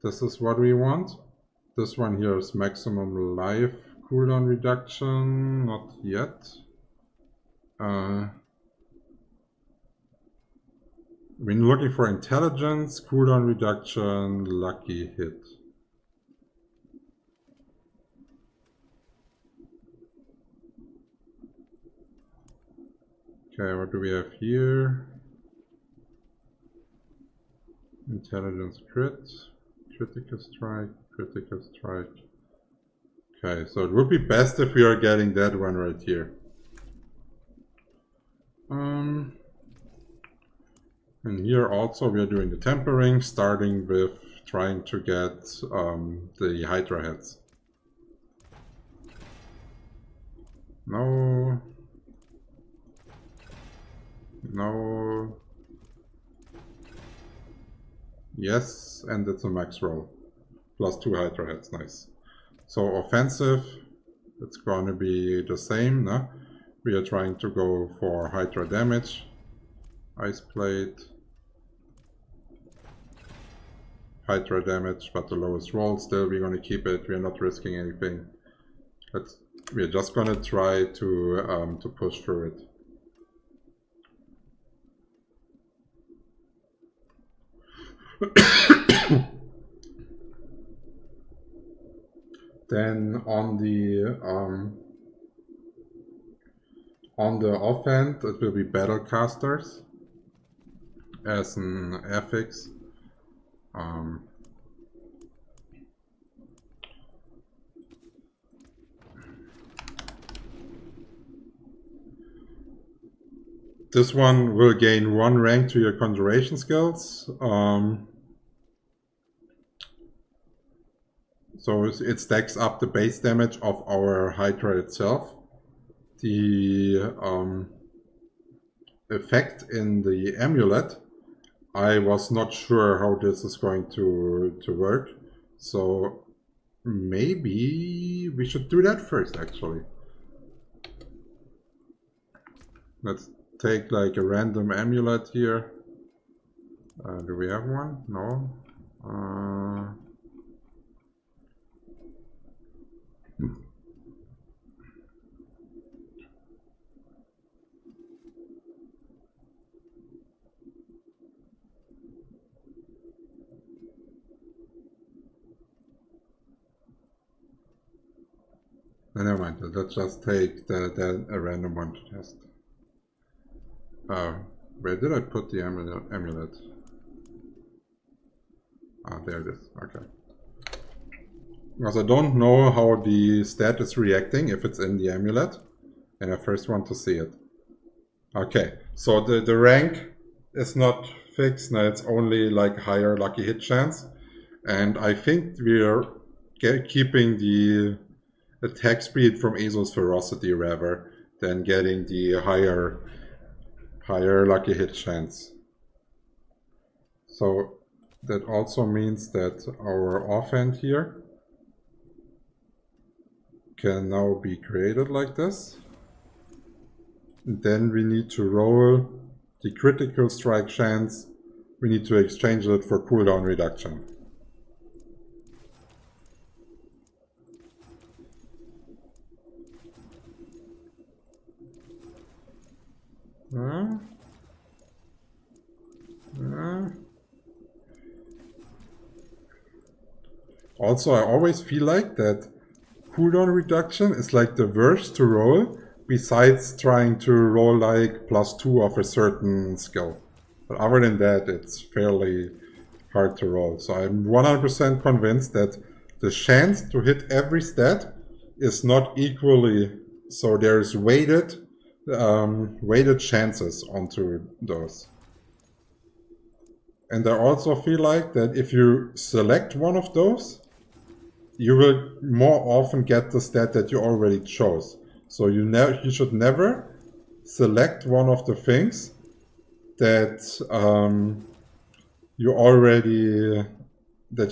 This is what we want. This one here is maximum life cooldown reduction, not yet. We're looking for intelligence, cooldown reduction, lucky hit. Okay, what do we have here? Intelligence crit, critical strike, critical strike. Okay, so it would be best if we are getting that one right here. And here also we are doing the tempering, starting with trying to get the Hydra Heads. No. No. Yes, and it's a max roll. Plus 2 Hydra Heads, nice. So offensive, it's gonna be the same, no? We are trying to go for Hydra damage. Ice Plate. Hydra damage, but the lowest roll. Still, we're gonna keep it. We're not risking anything. We're just gonna try to push through it. Then on the offhand, it will be Battlecasters as an affix. This one will gain 1 rank to your conjuration skills. So it stacks up the base damage of our Hydra itself. The effect in the amulet, I was not sure how this is going to work. So maybe we should do that first, actually. Let's take like a random amulet here. Do we have one? No. Never mind. Let's just take a random one to test. Where did I put the amulet? Ah, there it is. Okay. Because I don't know how the stat is reacting if it's in the amulet, and I first want to see it. Okay, so the rank is not fixed. Now it's only like higher lucky hit chance, and I think we're keeping the attack speed from Azo's ferocity rather than getting the higher lucky hit chance. So that also means that our offhand here can now be created like this. And then we need to roll the critical strike chance. We need to exchange it for cooldown reduction. Also, I always feel like that cooldown reduction is like the worst to roll, besides trying to roll like +2 of a certain skill. But other than that, it's fairly hard to roll. So I'm 100% convinced that the chance to hit every stat is not equally, so there's weighted chances onto those. And I also feel like that if you select one of those, you will more often get the stat that you already chose. So you should never select one of the things that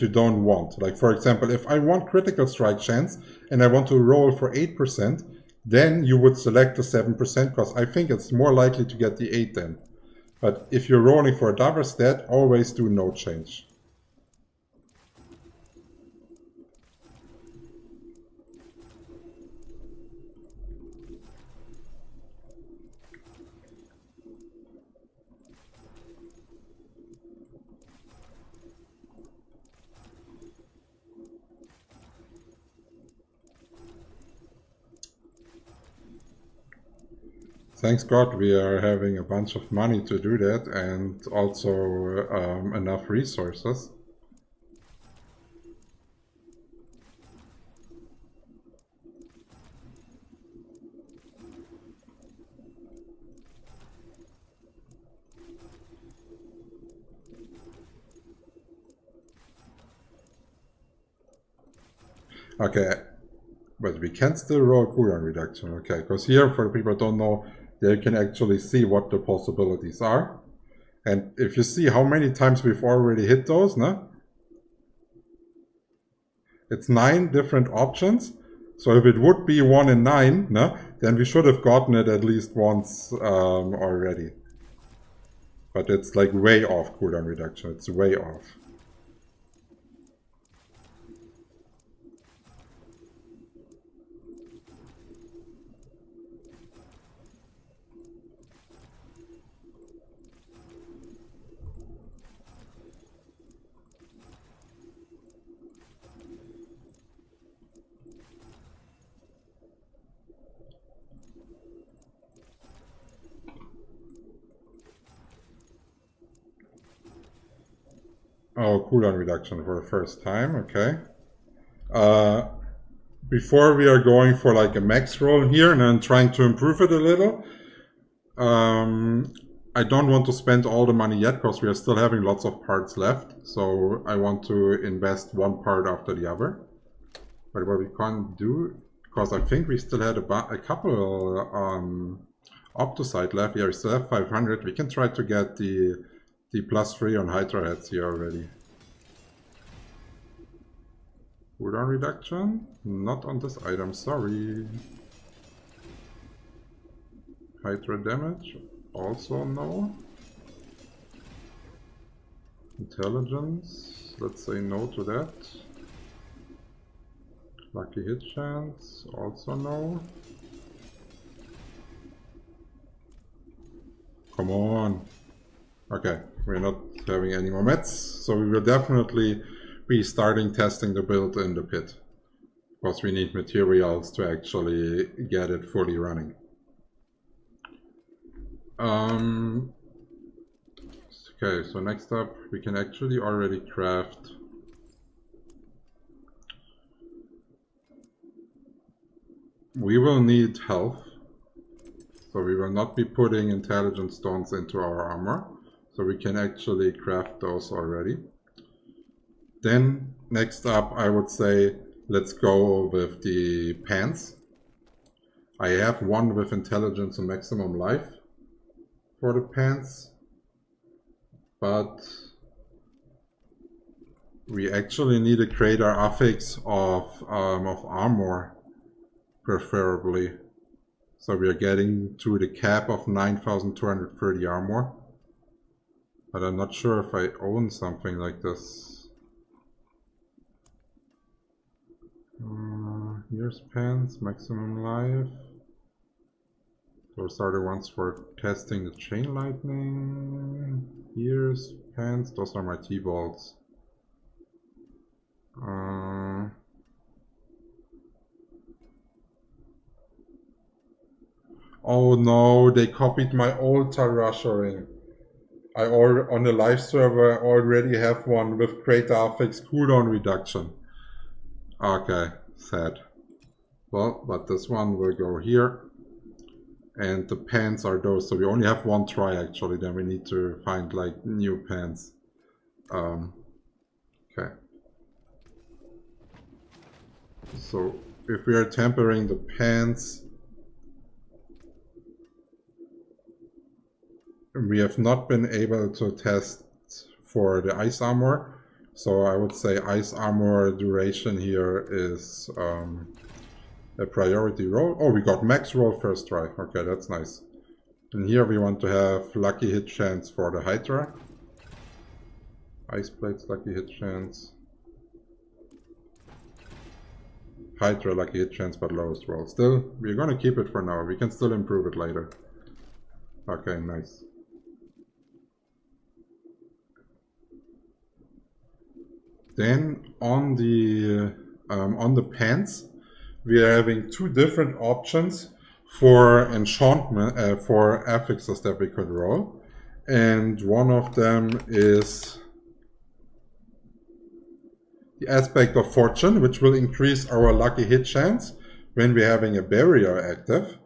you don't want. Like for example, if I want critical strike chance and I want to roll for 8%, then you would select the 7% because I think it's more likely to get the 8 then. But if you're rolling for a double stat, always do no change. Thanks God we are having a bunch of money to do that and also enough resources. Okay, but we can still roll cooldown reduction, okay, because here, for the people who don't know, they can actually see what the possibilities are. And if you see how many times we've already hit those, no? It's 9 different options. So if it would be 1 in 9, no? Then we should have gotten it at least once already. But it's like way off cooldown reduction, it's way off. Oh, cooldown reduction for the first time, okay. Before we are going for like a max roll here and then trying to improve it a little, I don't want to spend all the money yet because we are still having lots of parts left. So I want to invest one part after the other. But what we can't do, because I think we still had a couple optimized left. Yeah, we still have 500. We can try to get the +3 on Hydra Heads here already. Cooldown reduction? Not on this item, sorry. Hydra damage? Also no. Intelligence? Let's say no to that. Lucky hit chance? Also no. Come on. Okay, we're not having any more mets, so we will definitely be starting testing the build in the pit. Because we need materials to actually get it fully running. Okay, so next up we can actually already craft we will need health, so we will not be putting intelligence stones into our armor, so we can actually craft those already. Then next up I would say let's go with the pants. I have one with intelligence and maximum life for the pants, but we actually need a greater affix of armor, preferably. So we are getting to the cap of 9,230 armor. But I'm not sure if I own something like this. Here's pants, maximum life. Those are the ones for testing the chain lightning. Here's pants, those are my T-bolts. Oh no, they copied my old Hydra Sorcerer. On the live server I already have one with greater affix cooldown reduction. Okay, sad. Well, but this one will go here. And the pants are those, so we only have one try actually, then we need to find like new pants. Okay. So if we are tempering the pants, we have not been able to test for the ice armor. So I would say ice armor duration here is a priority roll. Oh, we got max roll first try. Okay, that's nice. And here we want to have lucky hit chance for the Hydra. Ice plates, lucky hit chance. Hydra, lucky hit chance, but lowest roll. Still, we're gonna keep it for now. We can still improve it later. Okay, nice. Then on the pants, we are having two different options for enchantment, for affixes that we could roll. And one of them is the aspect of fortune, which will increase our lucky hit chance when we're having a barrier active,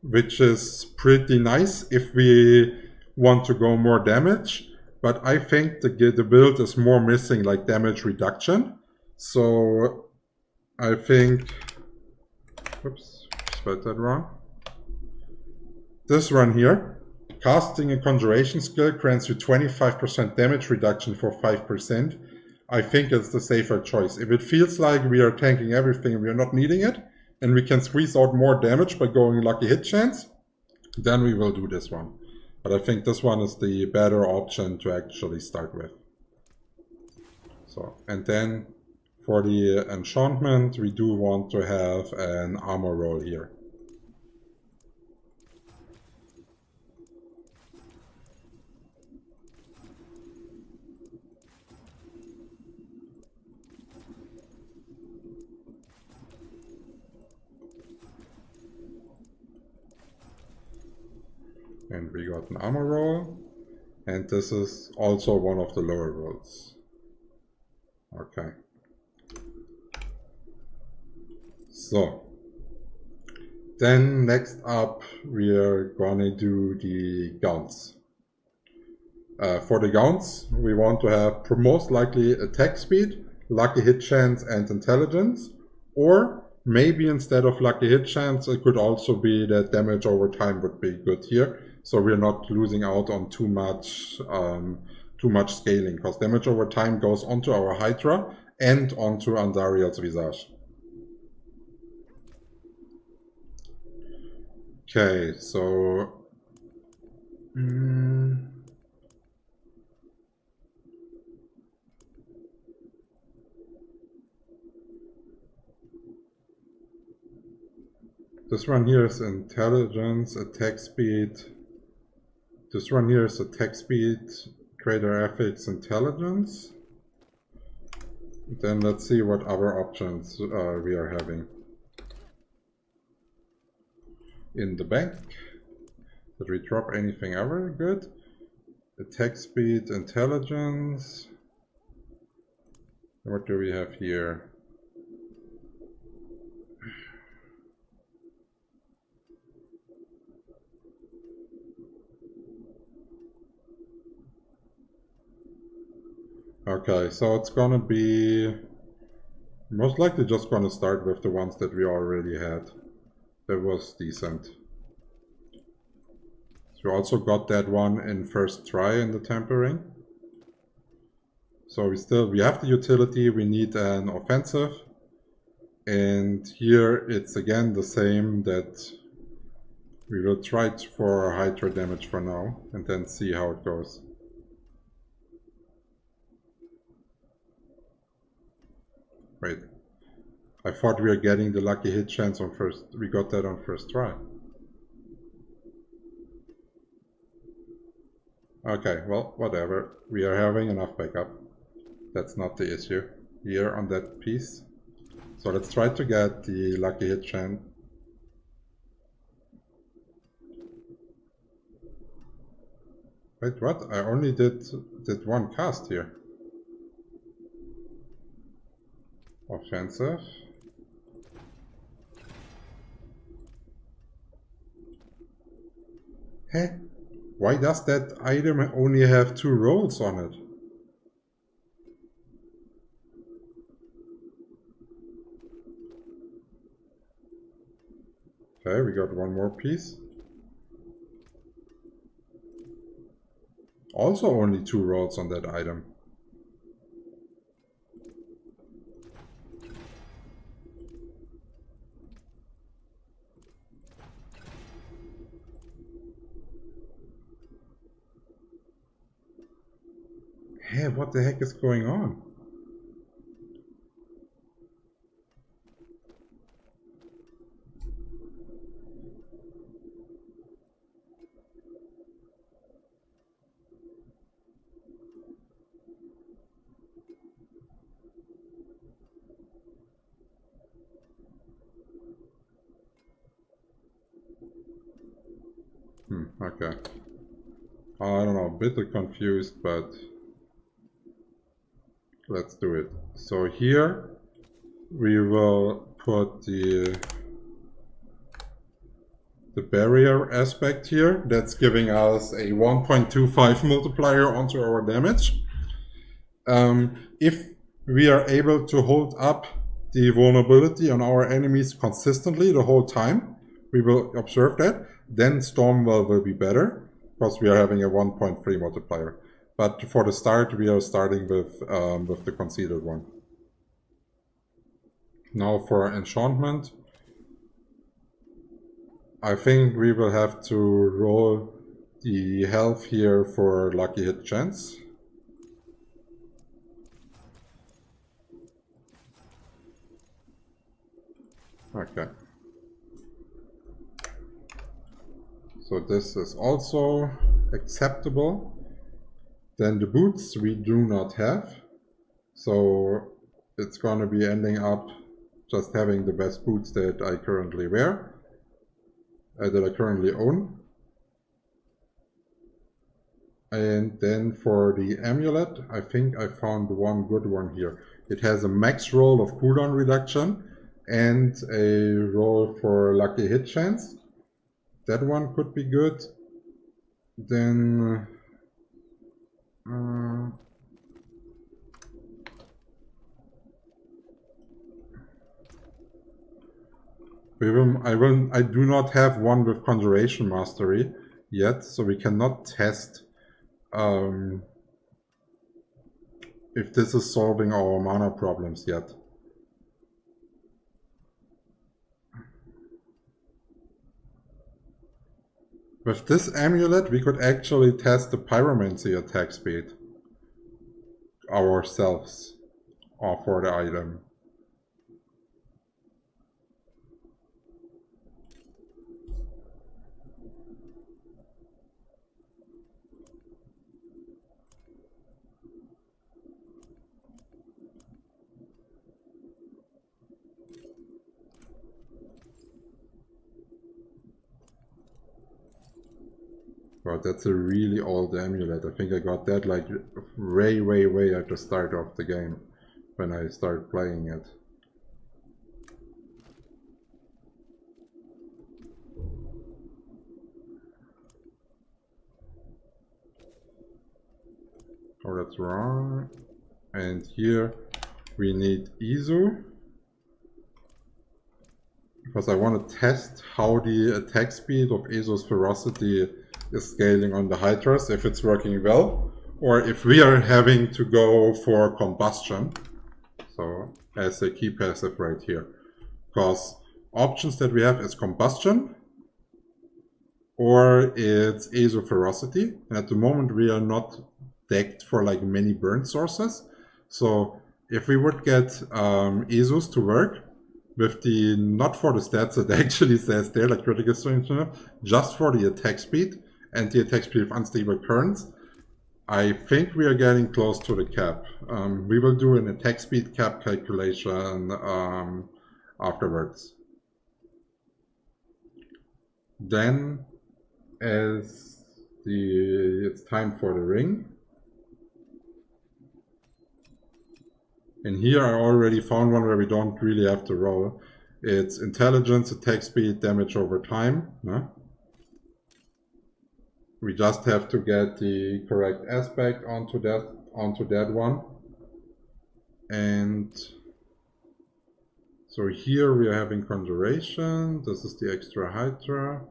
which is pretty nice if we want to go more damage. But I think the build is more missing like damage reduction. So I think, oops, spelled that wrong. This one here, casting a conjuration skill grants you 25% damage reduction for 5%. I think it's the safer choice. If it feels like we are tanking everything and we are not needing it, and we can squeeze out more damage by going lucky hit chance, then we will do this one. But I think this one is the better option to actually start with. So, and then for the enchantment, we do want to have an armor roll here. And we got an armor roll, and this is also one of the lower rolls. Okay. So, then next up we are gonna do the guns. For the guns, we want to have most likely attack speed, lucky hit chance, and intelligence. Or maybe instead of lucky hit chance, it could also be that damage over time would be good here. So we're not losing out on too much scaling, because damage over time goes onto our Hydra and onto Andariels Visage. Okay, so this one here is intelligence, attack speed. This one here is attack speed, greater FX, intelligence. Then let's see what other options we are having. In the bank, did we drop anything ever good? Attack speed, intelligence. What do we have here? Okay, so it's gonna be most likely just gonna start with the ones that we already had. That was decent. So we also got that one in first try in the tempering. So we have the utility, we need an offensive. And here it's again the same, that we will try for Hydra damage for now and then see how it goes. Wait, I thought we were getting the lucky hit chance on first. We got that on first try. Okay, well, whatever. We are having enough backup. That's not the issue here on that piece. So let's try to get the lucky hit chance. Wait, what? I only did one cast here. Offensive. Huh? Why does that item only have 2 rolls on it? Okay, we got one more piece. Also only 2 rolls on that item. Hey, what the heck is going on? Okay. I don't know, a bit confused, but let's do it. So here we will put the barrier aspect here. That's giving us a 1.25 multiplier onto our damage. If we are able to hold up the vulnerability on our enemies consistently the whole time, we will observe that, then Stormwell will be better, because we are having a 1.3 multiplier. But for the start, we are starting with the conceded one. Now for enchantment, I think we will have to roll the health here for lucky hit chance. Okay. So this is also acceptable. Then the boots we do not have. So it's going to be ending up just having the best boots that I currently wear, that I currently own. And then for the amulet, I think I found one good one here. It has a max roll of cooldown reduction and a roll for lucky hit chance. That one could be good. Then I do not have one with Conjuration Mastery yet, so we cannot test if this is solving our mana problems yet. With this amulet, we could actually test the Pyromancy attack speed ourselves, or for the item. But that's a really old amulet. I think I got that like way at the start of the game when I started playing it. Oh, that's wrong. And here we need Izu, because I want to test how the attack speed of Izu's ferocity is scaling on the Hydras, if it's working well, or if we are having to go for combustion. So as a key passive right here, because options that we have is combustion or it's Izu ferocity. And at the moment we are not decked for like many burn sources. So if we would get Izus to work with the, not for the stats that actually says there, like critical strength, just for the attack speed and the attack speed of unstable currents, I think we are getting close to the cap. We will do an attack speed cap calculation afterwards. Then, as it's time for the ring. And here I already found one where we don't really have to roll. It's intelligence, attack speed, damage over time. No? We just have to get the correct aspect onto that one. And so here we are having conjuration. This is the extra Hydra.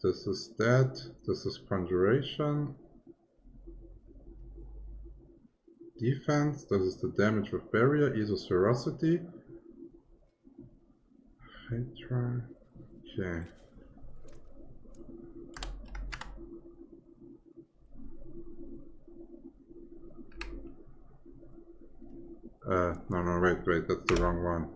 This is that. This is conjuration. Defense. This is the damage with barrier. Izu's ferocity. Hydra. Okay. No, wait, that's the wrong one.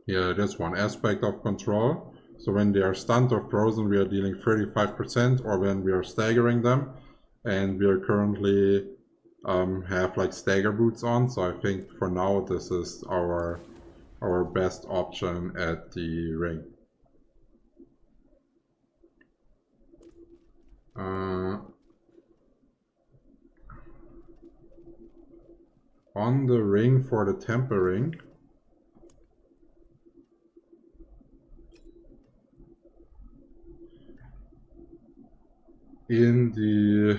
Yeah, that's one aspect of control. So when they are stunned or frozen, we are dealing 35%, or when we are staggering them. And we are currently have like stagger boots on, so I think for now this is our best option at the ring. On the ring for the tempering, in the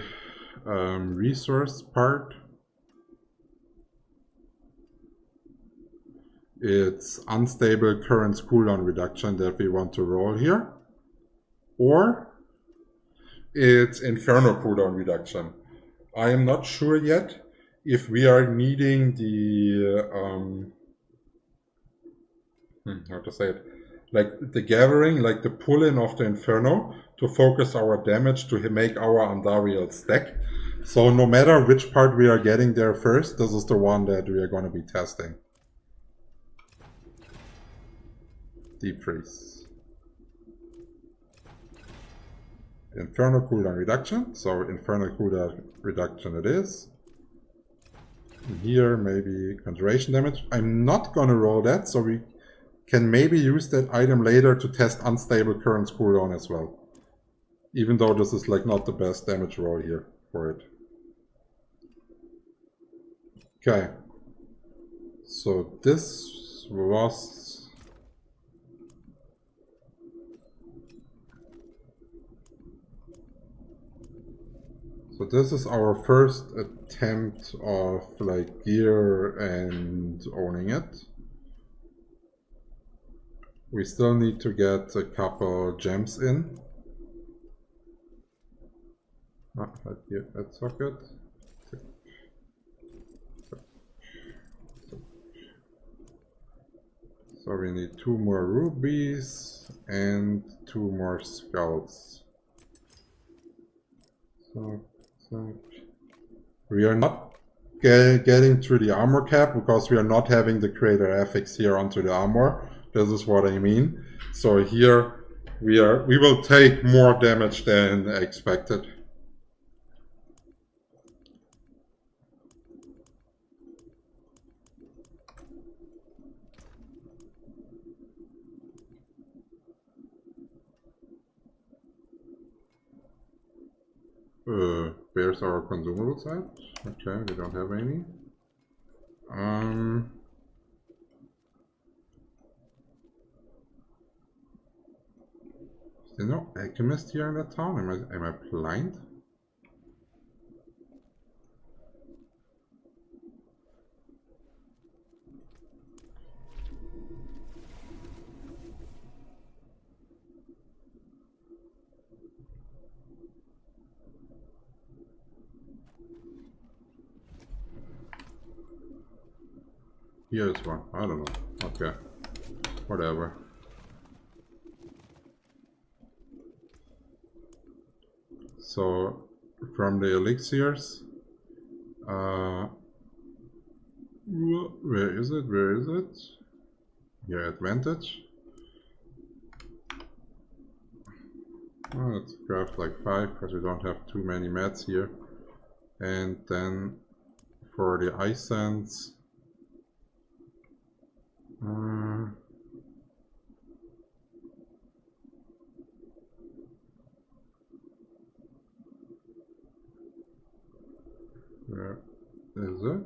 resource part, it's unstable currents cooldown reduction that we want to roll here, or it's inferno cooldown reduction. I am not sure yet if we are needing the how to say it, like the gathering, like the pull-in of the inferno to focus our damage to make our Andariels stack. So no matter which part we are getting there first, this is the one that we are going to be testing. Deep freeze. Inferno cooldown reduction. So inferno cooldown reduction it is. Here, maybe concentration damage. I'm not gonna roll that, so we can maybe use that item later to test unstable currents cooldown as well. Even though this is like not the best damage roll here for it. Okay. So this was... So this is our first attempt of like gear and owning it. We still need to get a couple gems in. That socket. So we need 2 more rubies and 2 more skulls. So we are not getting through the armor cap because we are not having the creator affix here onto the armor. This is what I mean. So here we will take more damage than expected. Where's our consumables at? Okay, we don't have any. Is there no alchemist here in that town? Am I blind? Here's one. I don't know. Okay. Whatever. So, from the elixirs, where is it? Where is it? Here, advantage. Oh, let's craft like 5 because we don't have too many mats here. And then for the ice sands, where is it?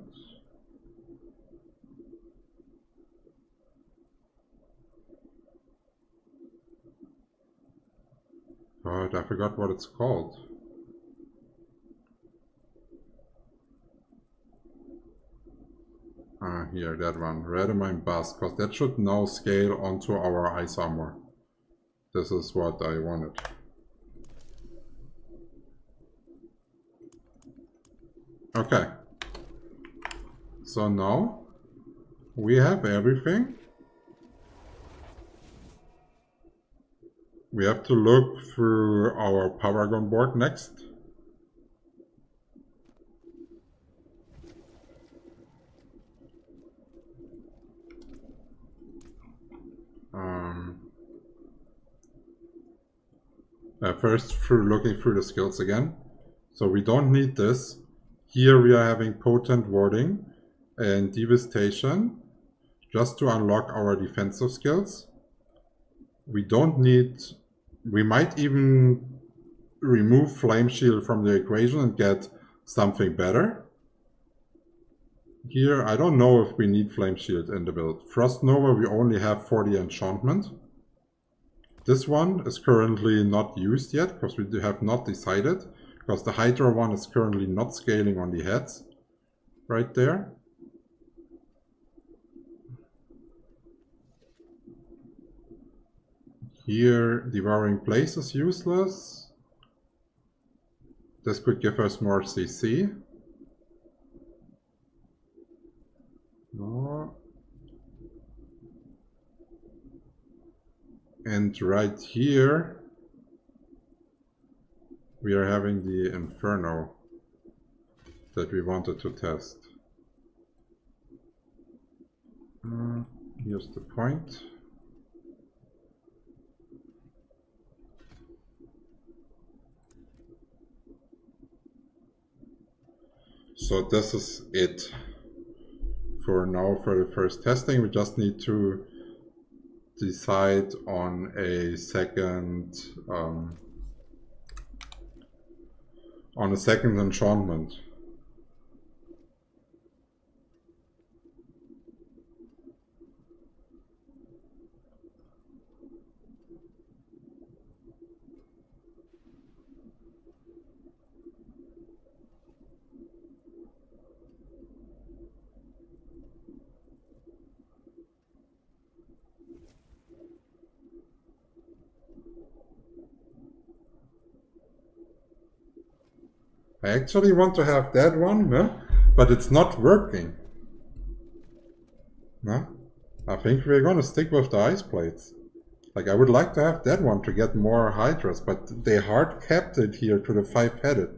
God, I forgot what it's called. Here, that one. Redamine Bust, because that should now scale onto our ice armor. This is what I wanted. Okay. So now we have everything. We have to look through our Paragon board next. First, looking through the skills again. So we don't need this. Here we are having Potent Warding and Devastation just to unlock our defensive skills. We don't need... We might even remove Flame Shield from the equation and get something better. Here, I don't know if we need Flame Shield in the build. Frost Nova, we only have for the enchantment. This one is currently not used yet, because we have not decided. Because the Hydra one is currently not scaling on the heads. Right there. Here, Devouring Blaze is useless. This could give us more CC. No. And right here, we are having the Inferno that we wanted to test. Here's the point. So this is it. for now, for the first testing, we just need to decide on a second enchantment. I actually want to have that one, but it's not working. No? I think we're gonna stick with the ice plates. Like, I would like to have that one to get more Hydras, but they hard capped it here to the 5-headed.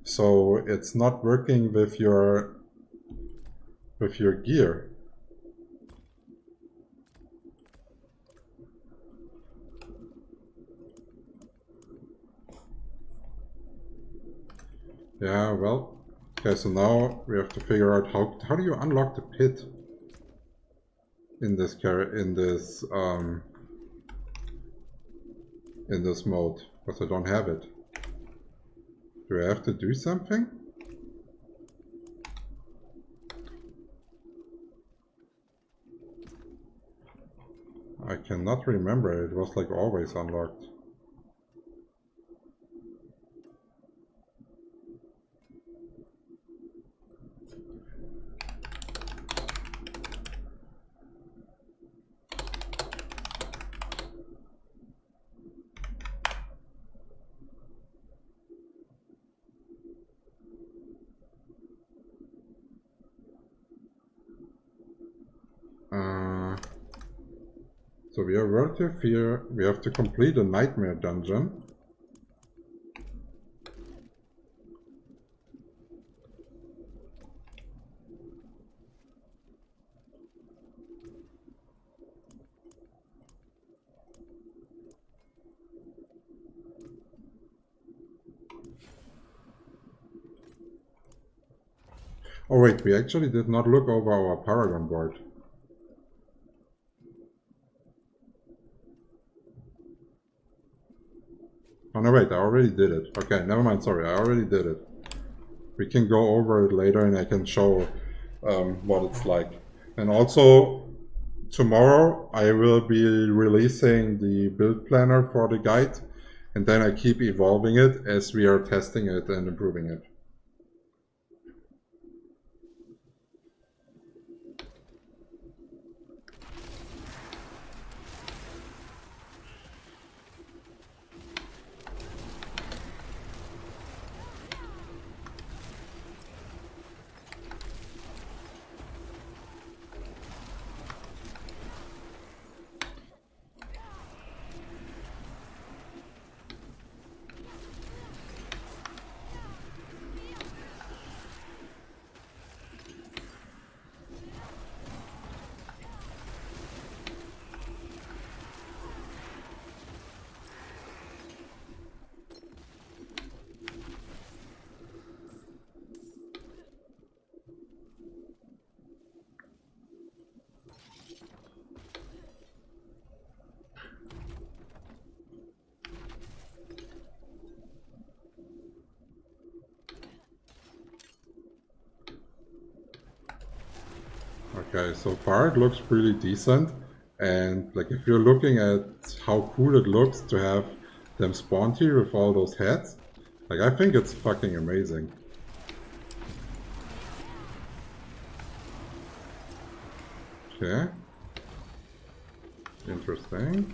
So it's not working with your gear. Yeah, well, okay, so now we have to figure out how do you unlock the pit in this mode, because I don't have it. Do I have to do something? I cannot remember. It was like always unlocked. So we are relative here. We have to complete a nightmare dungeon. Oh wait, we actually did not look over our Paragon board. Oh no, wait, I already did it. Okay, never mind, sorry, I already did it. We can go over it later and I can show what it's like. And also, tomorrow I will be releasing the build planner for the guide, and then I keep evolving it as we are testing it and improving it. Okay, so far it looks pretty decent, and like if you're looking at how cool it looks to have them spawned here with all those heads, like I think it's fucking amazing. Okay. Interesting.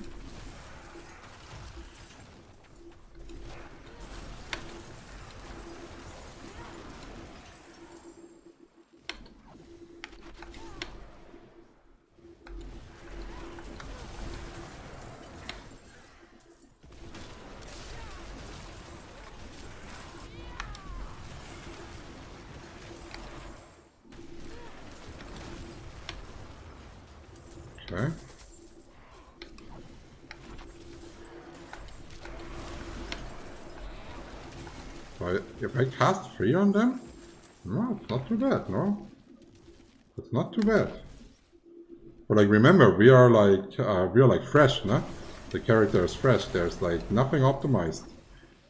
Okay. So if I cast 3 on them? No, it's not too bad, no? It's not too bad. But like, remember, we are like fresh, no? The character is fresh. There's like nothing optimized.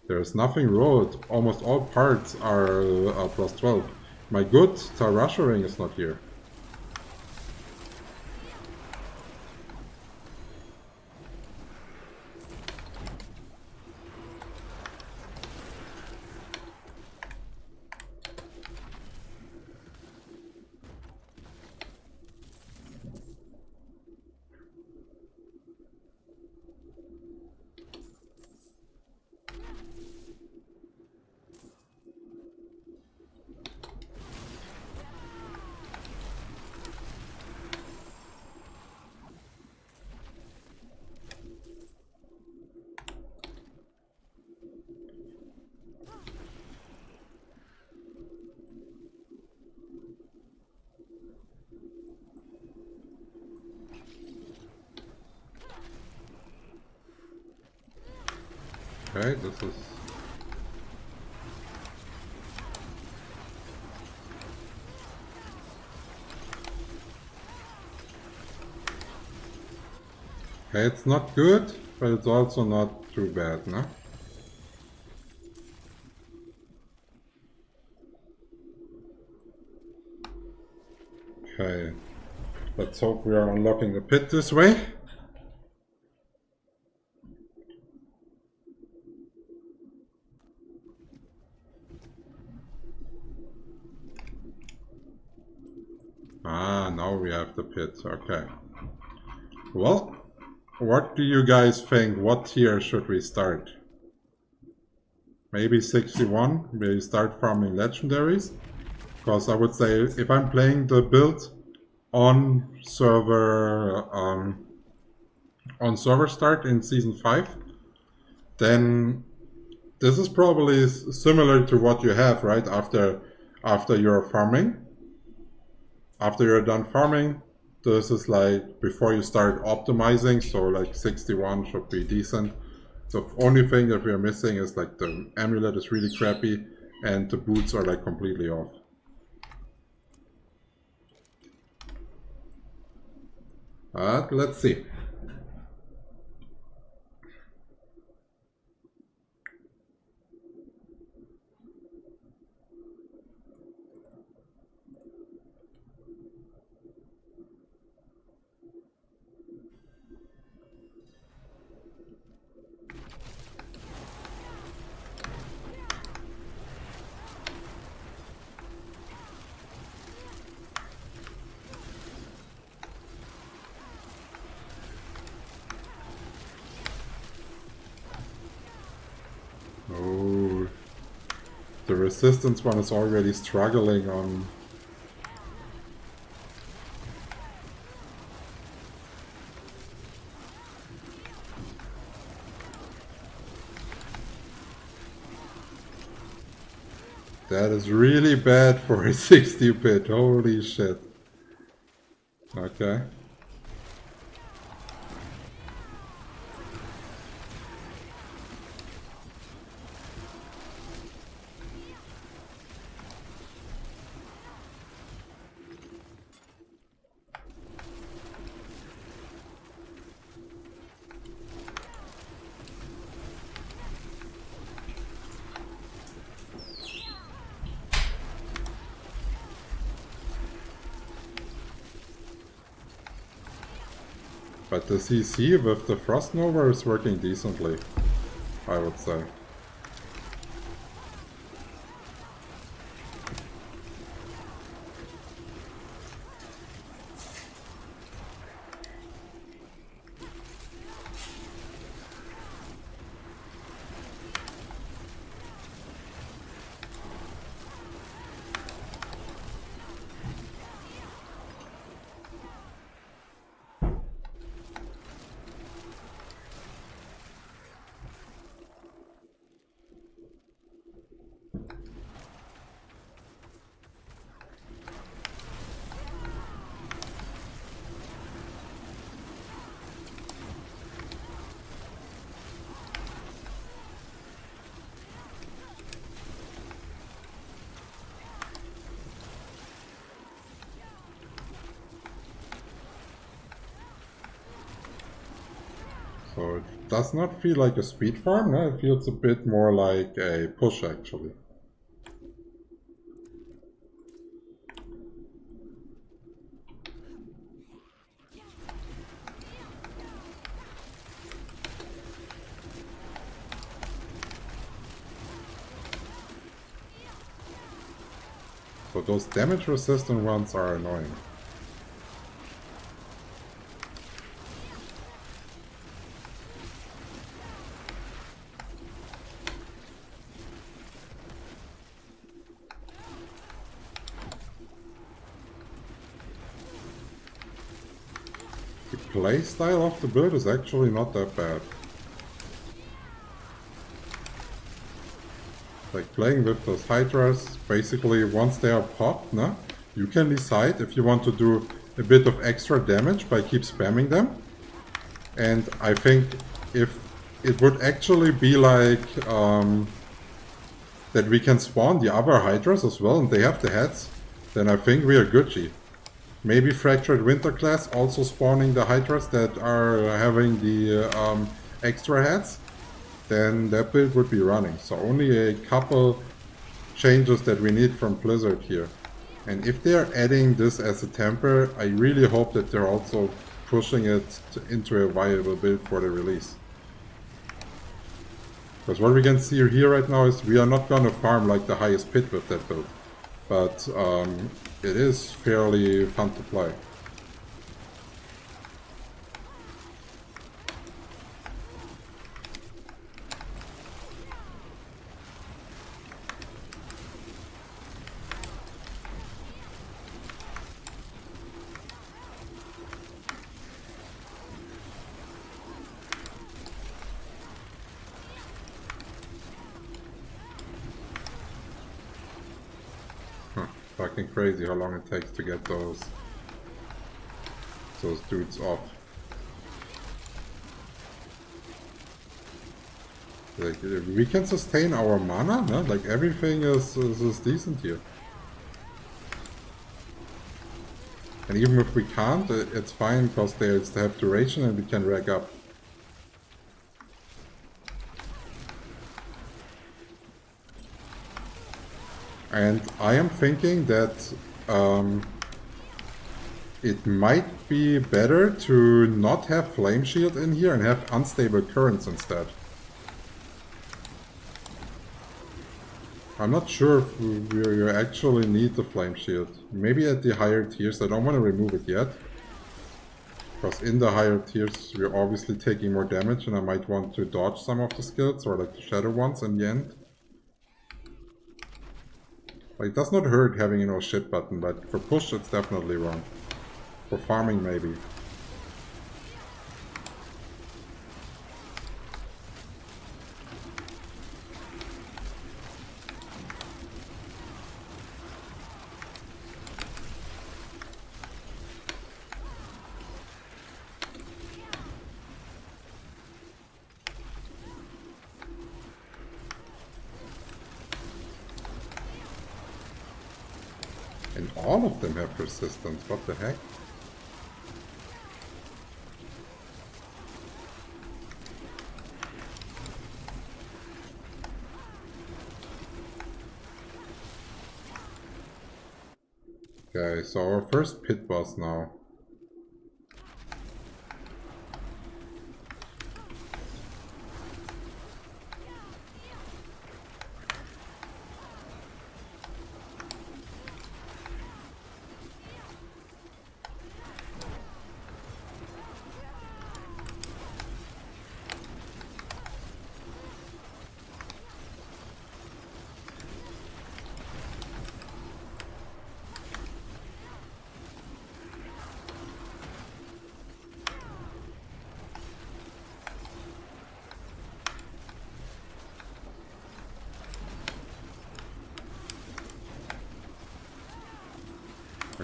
There's nothing rolled. Almost all parts are plus 12. My good Tarashering is not here. Okay, this is... Okay, it's not good, but it's also not too bad, no? Okay, let's hope we are unlocking the pit this way. Ah, now we have the pit, okay. Well, what do you guys think? What tier should we start? Maybe 61, we start farming legendaries? Because I would say if I'm playing the build on server start in season 5, then this is probably similar to what you have, right? After you're farming. After you're done farming, this is like before you start optimizing, so like 61 should be decent. The only thing that we are missing is like the amulet is really crappy and the boots are like completely off. But let's see. Oh, the resistance one is already struggling on. That is really bad for a 60 bit, holy shit. Okay. But the CC with the Frost Nova is working decently, I would say. So it does not feel like a speed farm, no? It feels a bit more like a push actually. So those damage resistant ones are annoying. The play style of the build is actually not that bad. Like playing with those Hydras, basically once they are popped, no? You can decide if you want to do a bit of extra damage by keep spamming them. And I think if it would actually be like that we can spawn the other Hydras as well and they have the heads, then I think we are Gucci. Maybe Fractured Winter Class also spawning the Hydras that are having the extra heads, then that build would be running. So only a couple changes that we need from Blizzard here. And if they're adding this as a temper, I really hope that they're also pushing it into a viable build for the release. Because what we can see here right now is we are not gonna farm like the highest pit with that build. But it is fairly fun to play. Fucking crazy how long it takes to get those dudes off. Like we can sustain our mana, no? Like everything is decent here. And even if we can't, it's fine because they have duration and we can rack up. And I am thinking that it might be better to not have Flame Shield in here and have Unstable Currents instead. I'm not sure if we actually need the Flame Shield. Maybe at the higher tiers. I don't want to remove it yet. Because in the higher tiers we're obviously taking more damage and I might want to dodge some of the skills or like the shadow ones in the end. Like, it does not hurt having a no shit button, but for push it's definitely wrong. For farming maybe. And all of them have resistance, what the heck? Okay, so our first pit boss now.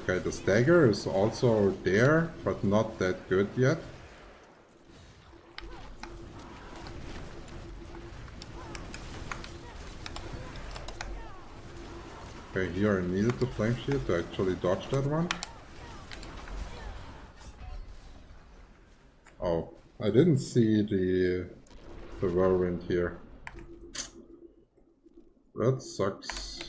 Okay, the stagger is also there, but not that good yet. Okay, here I needed the flame shield to actually dodge that one. Oh, I didn't see the whirlwind here. That sucks.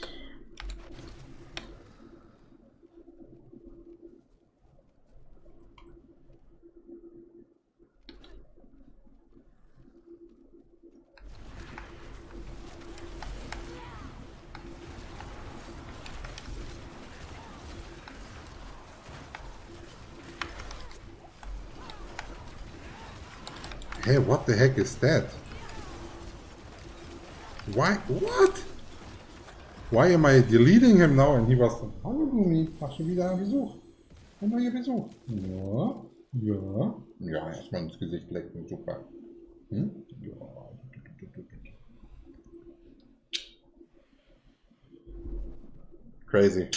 Hey, what the heck is that? Why? What? Why am I deleting him now? And he was like, hallo Blumy, mach schon wieder einen Besuch. Ein neuer Besuch. Ja, ja. Ja, erstmal ins Gesicht lecken, super. Hm? Ja. Crazy.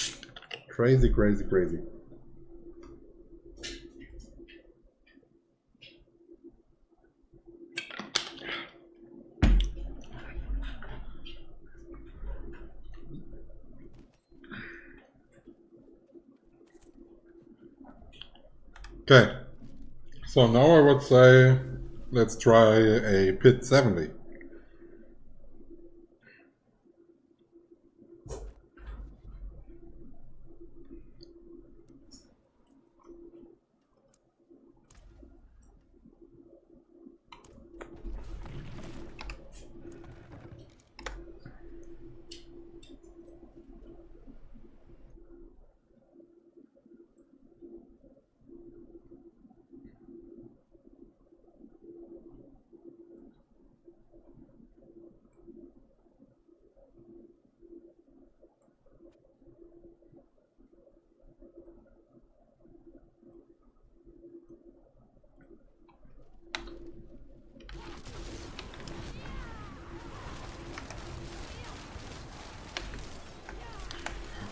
Crazy, crazy, crazy. Okay, so now I would say let's try a pit 70.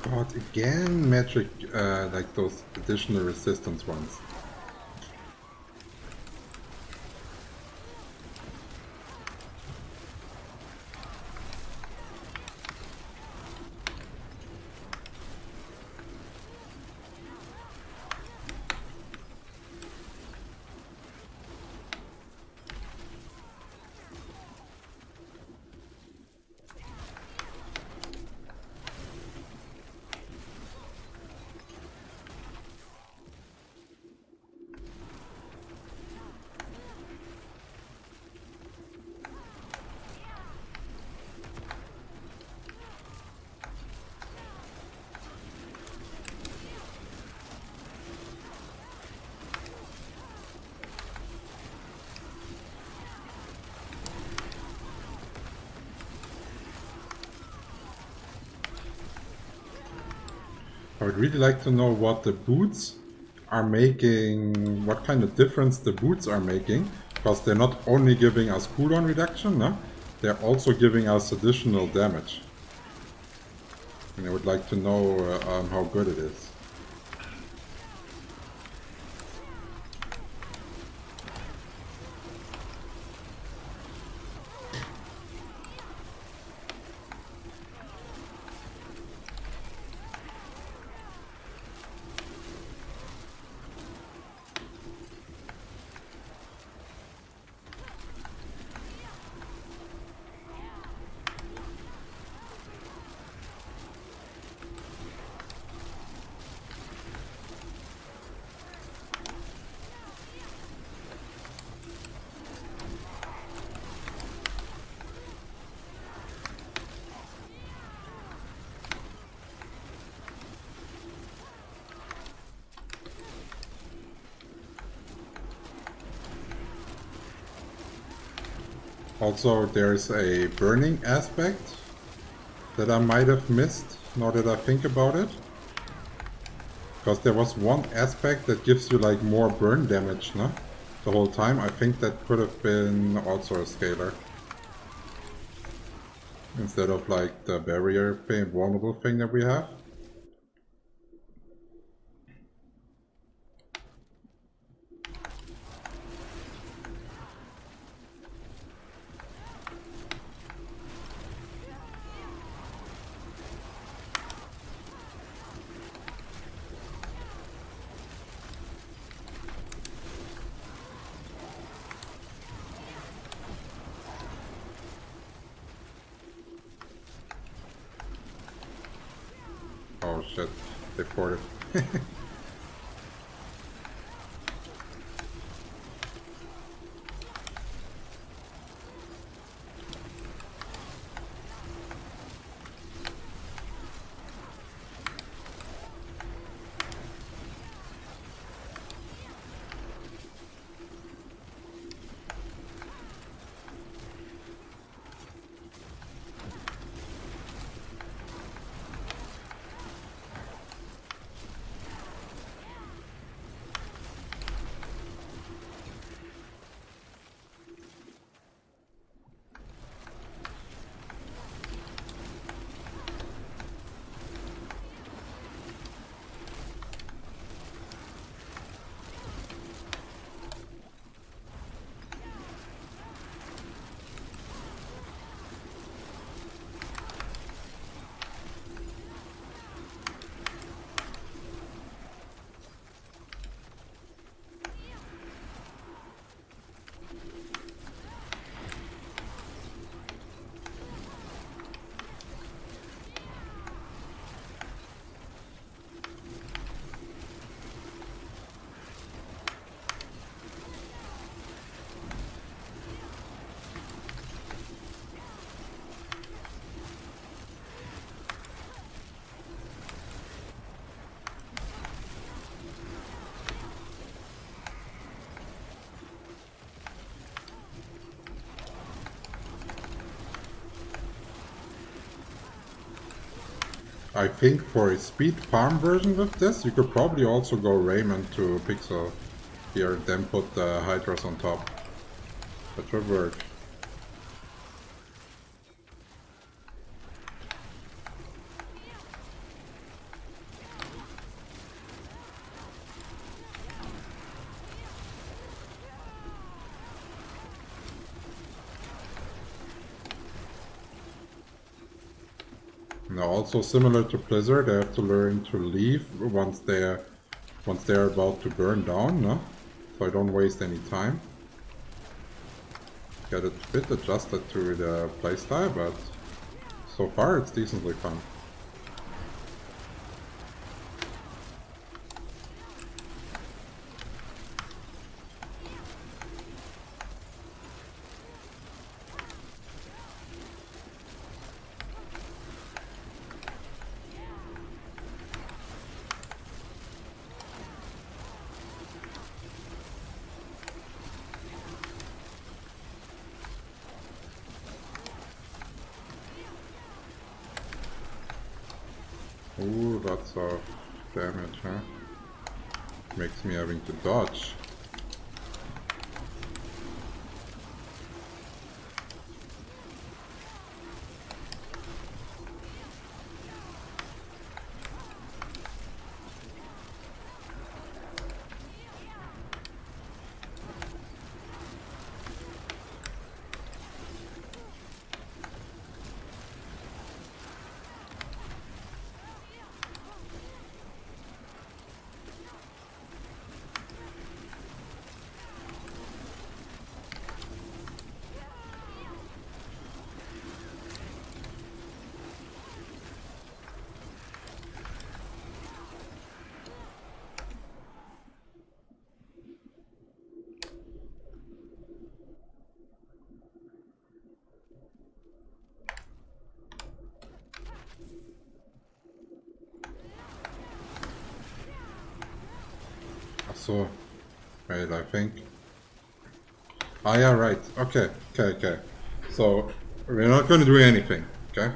God, again, magic, like those additional resistance ones. I would really like to know what the boots are making, what kind of difference the boots are making, because they're not only giving us cooldown reduction, no? They're also giving us additional damage. And I would like to know how good it is. Also, there's a burning aspect that I might have missed, now that I think about it. Because there was one aspect that gives you like more burn damage, no? The whole time. I think that could have been also a scalar. Instead of like the barrier thing, vulnerable thing that we have. Oh shit, they ported. I think for a speed farm version with this, you could probably also go Raymond to Pixel here, then put the Hydras on top. That would work. Now, also similar to Blizzard, they have to learn to leave once they're about to burn down, no? So I don't waste any time. Get it a bit adjusted to the playstyle, but so far it's decently fun. Ooh, lots of damage, huh? Makes me having to dodge. So, wait, I think... Ah, yeah, right. Okay. So, we're not going to do anything, okay?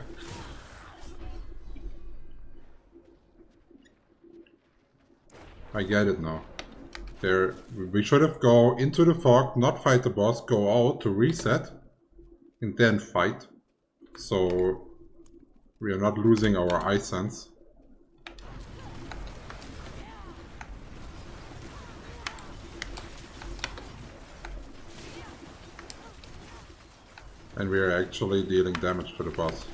I get it now. There, we should have go into the fog, not fight the boss, go out to reset, and then fight. So, we are not losing our eye sense. And we are actually dealing damage to the boss.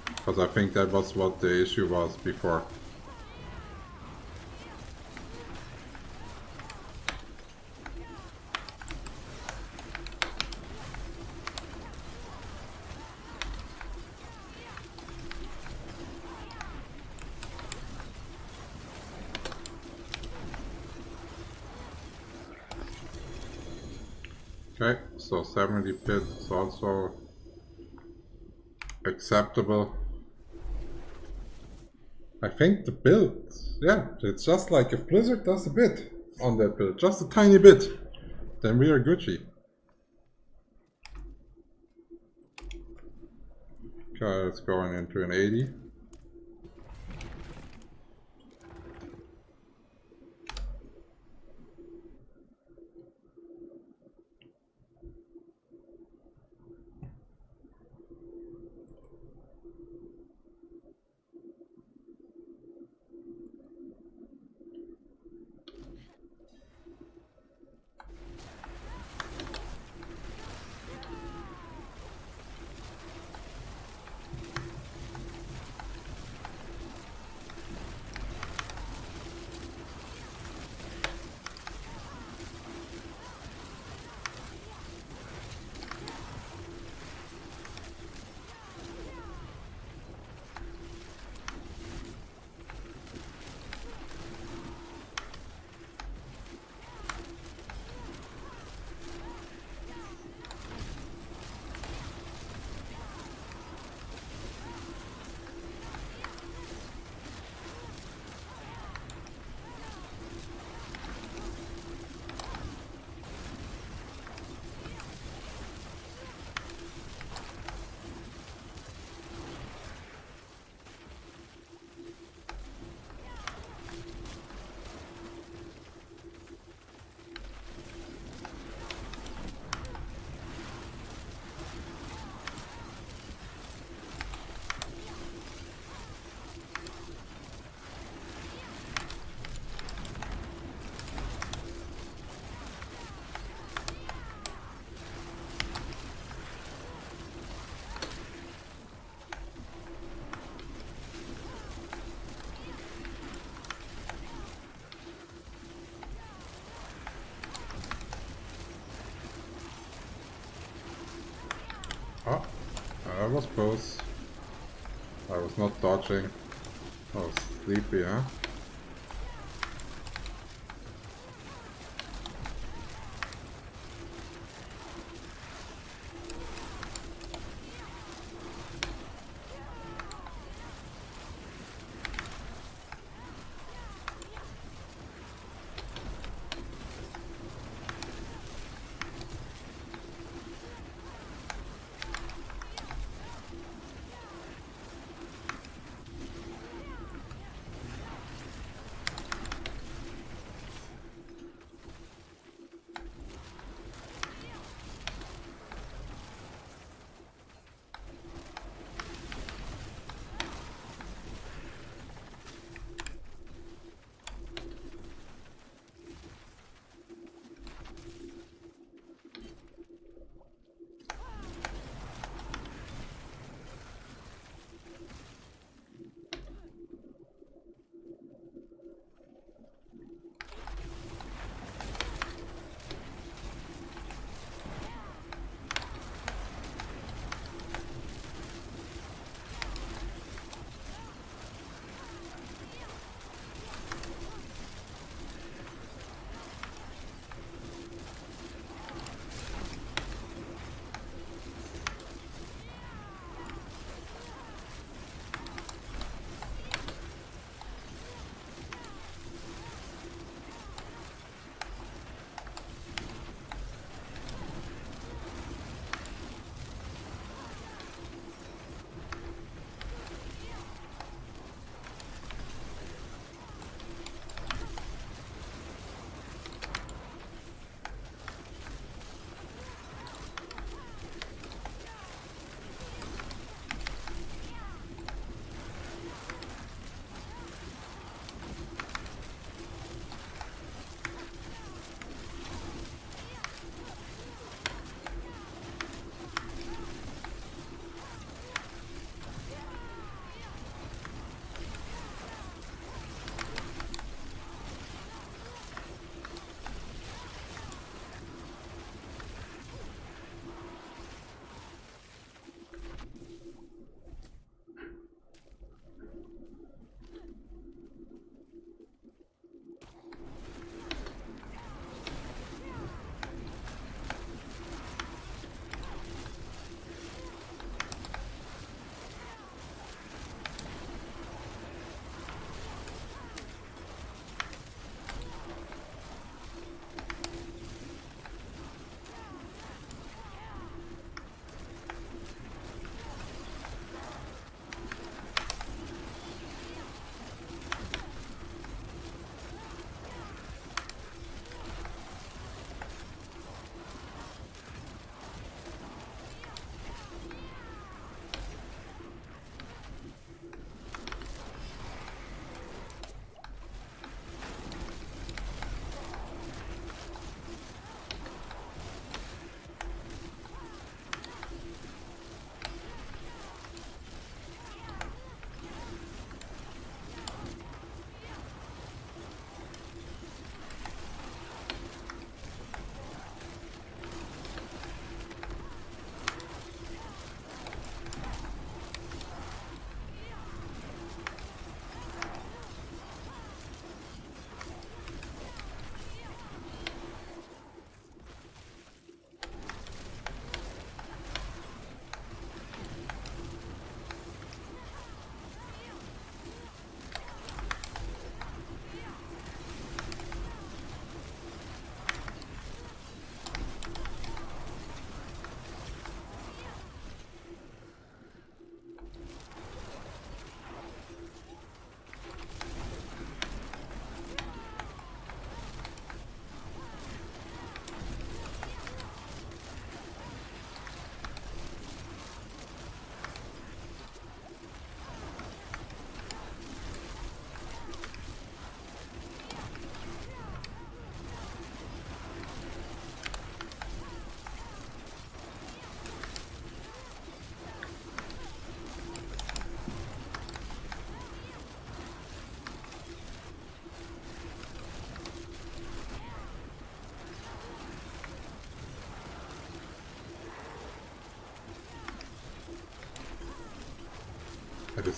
Because I think that was what the issue was before. Okay, so 70 pit is also acceptable. I think the build, yeah, it's just like if Blizzard does a bit on that build, just a tiny bit, then we are Gucci. Okay, it's going into an 80. Oh, I was close. I was not dodging. I was sleepy, huh?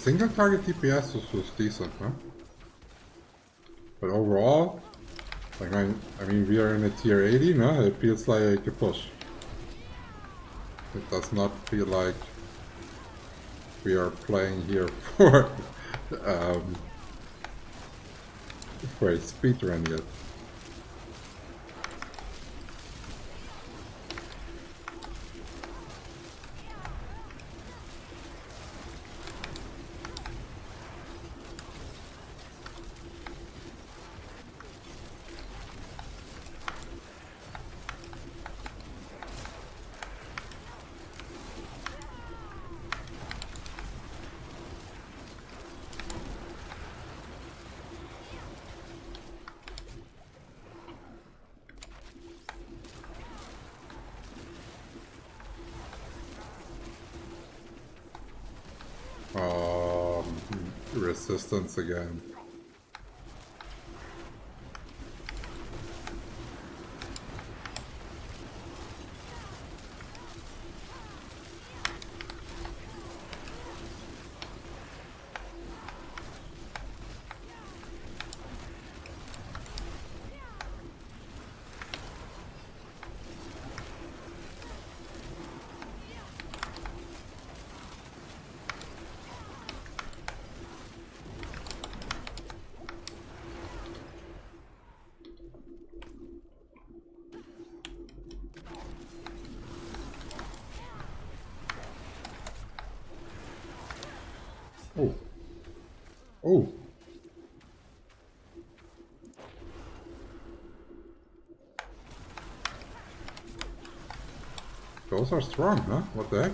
single target DPS was decent, huh? But overall, like I mean, we are in a tier 80, no? It feels like a push. It does not feel like we are playing here for a speedrun yet. Resistance again. Oh. Oh. Those are strong, huh? What the heck?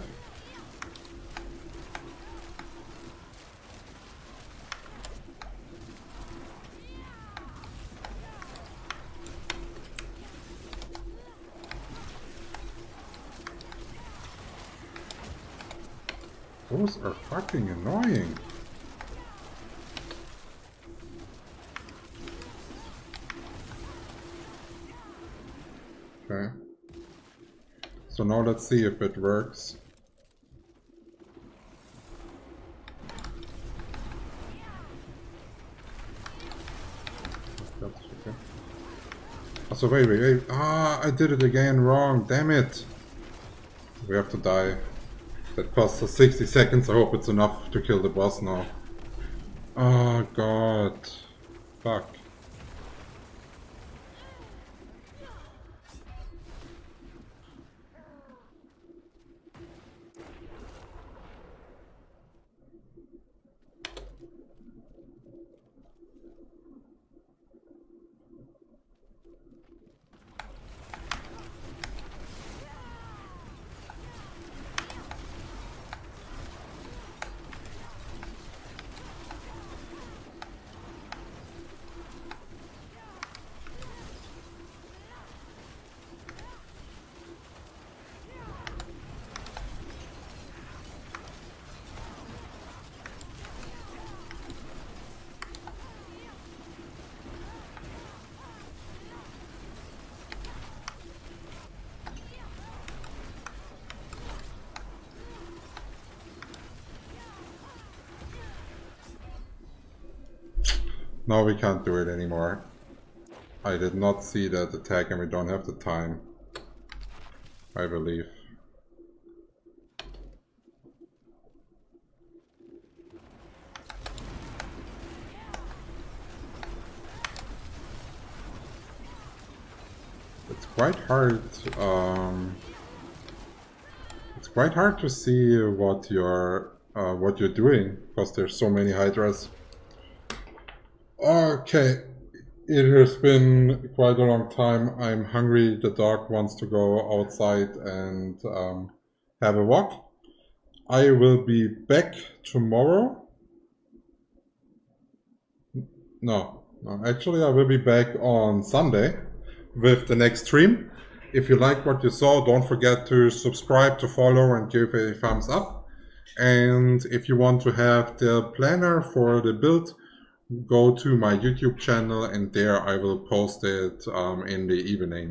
Those are fucking annoying. Okay. So now let's see if it works. That's okay. Oh, so wait. Ah, I did it again wrong. Damn it. We have to die. That costs us 60 seconds. I hope it's enough to kill the boss now. Oh god. Fuck. No, we can't do it anymore. I did not see that attack and we don't have the time, I believe. It's quite hard. It's quite hard to see what you're doing because there's so many Hydras. Okay, it has been quite a long time. I'm hungry. The dog wants to go outside and have a walk. I will be back tomorrow. No, actually I will be back on Sunday with the next stream. If you like what you saw, don't forget to subscribe, to follow, and give a thumbs up. And if you want to have the planner for the build, go to my YouTube channel and there I will post it in the evening.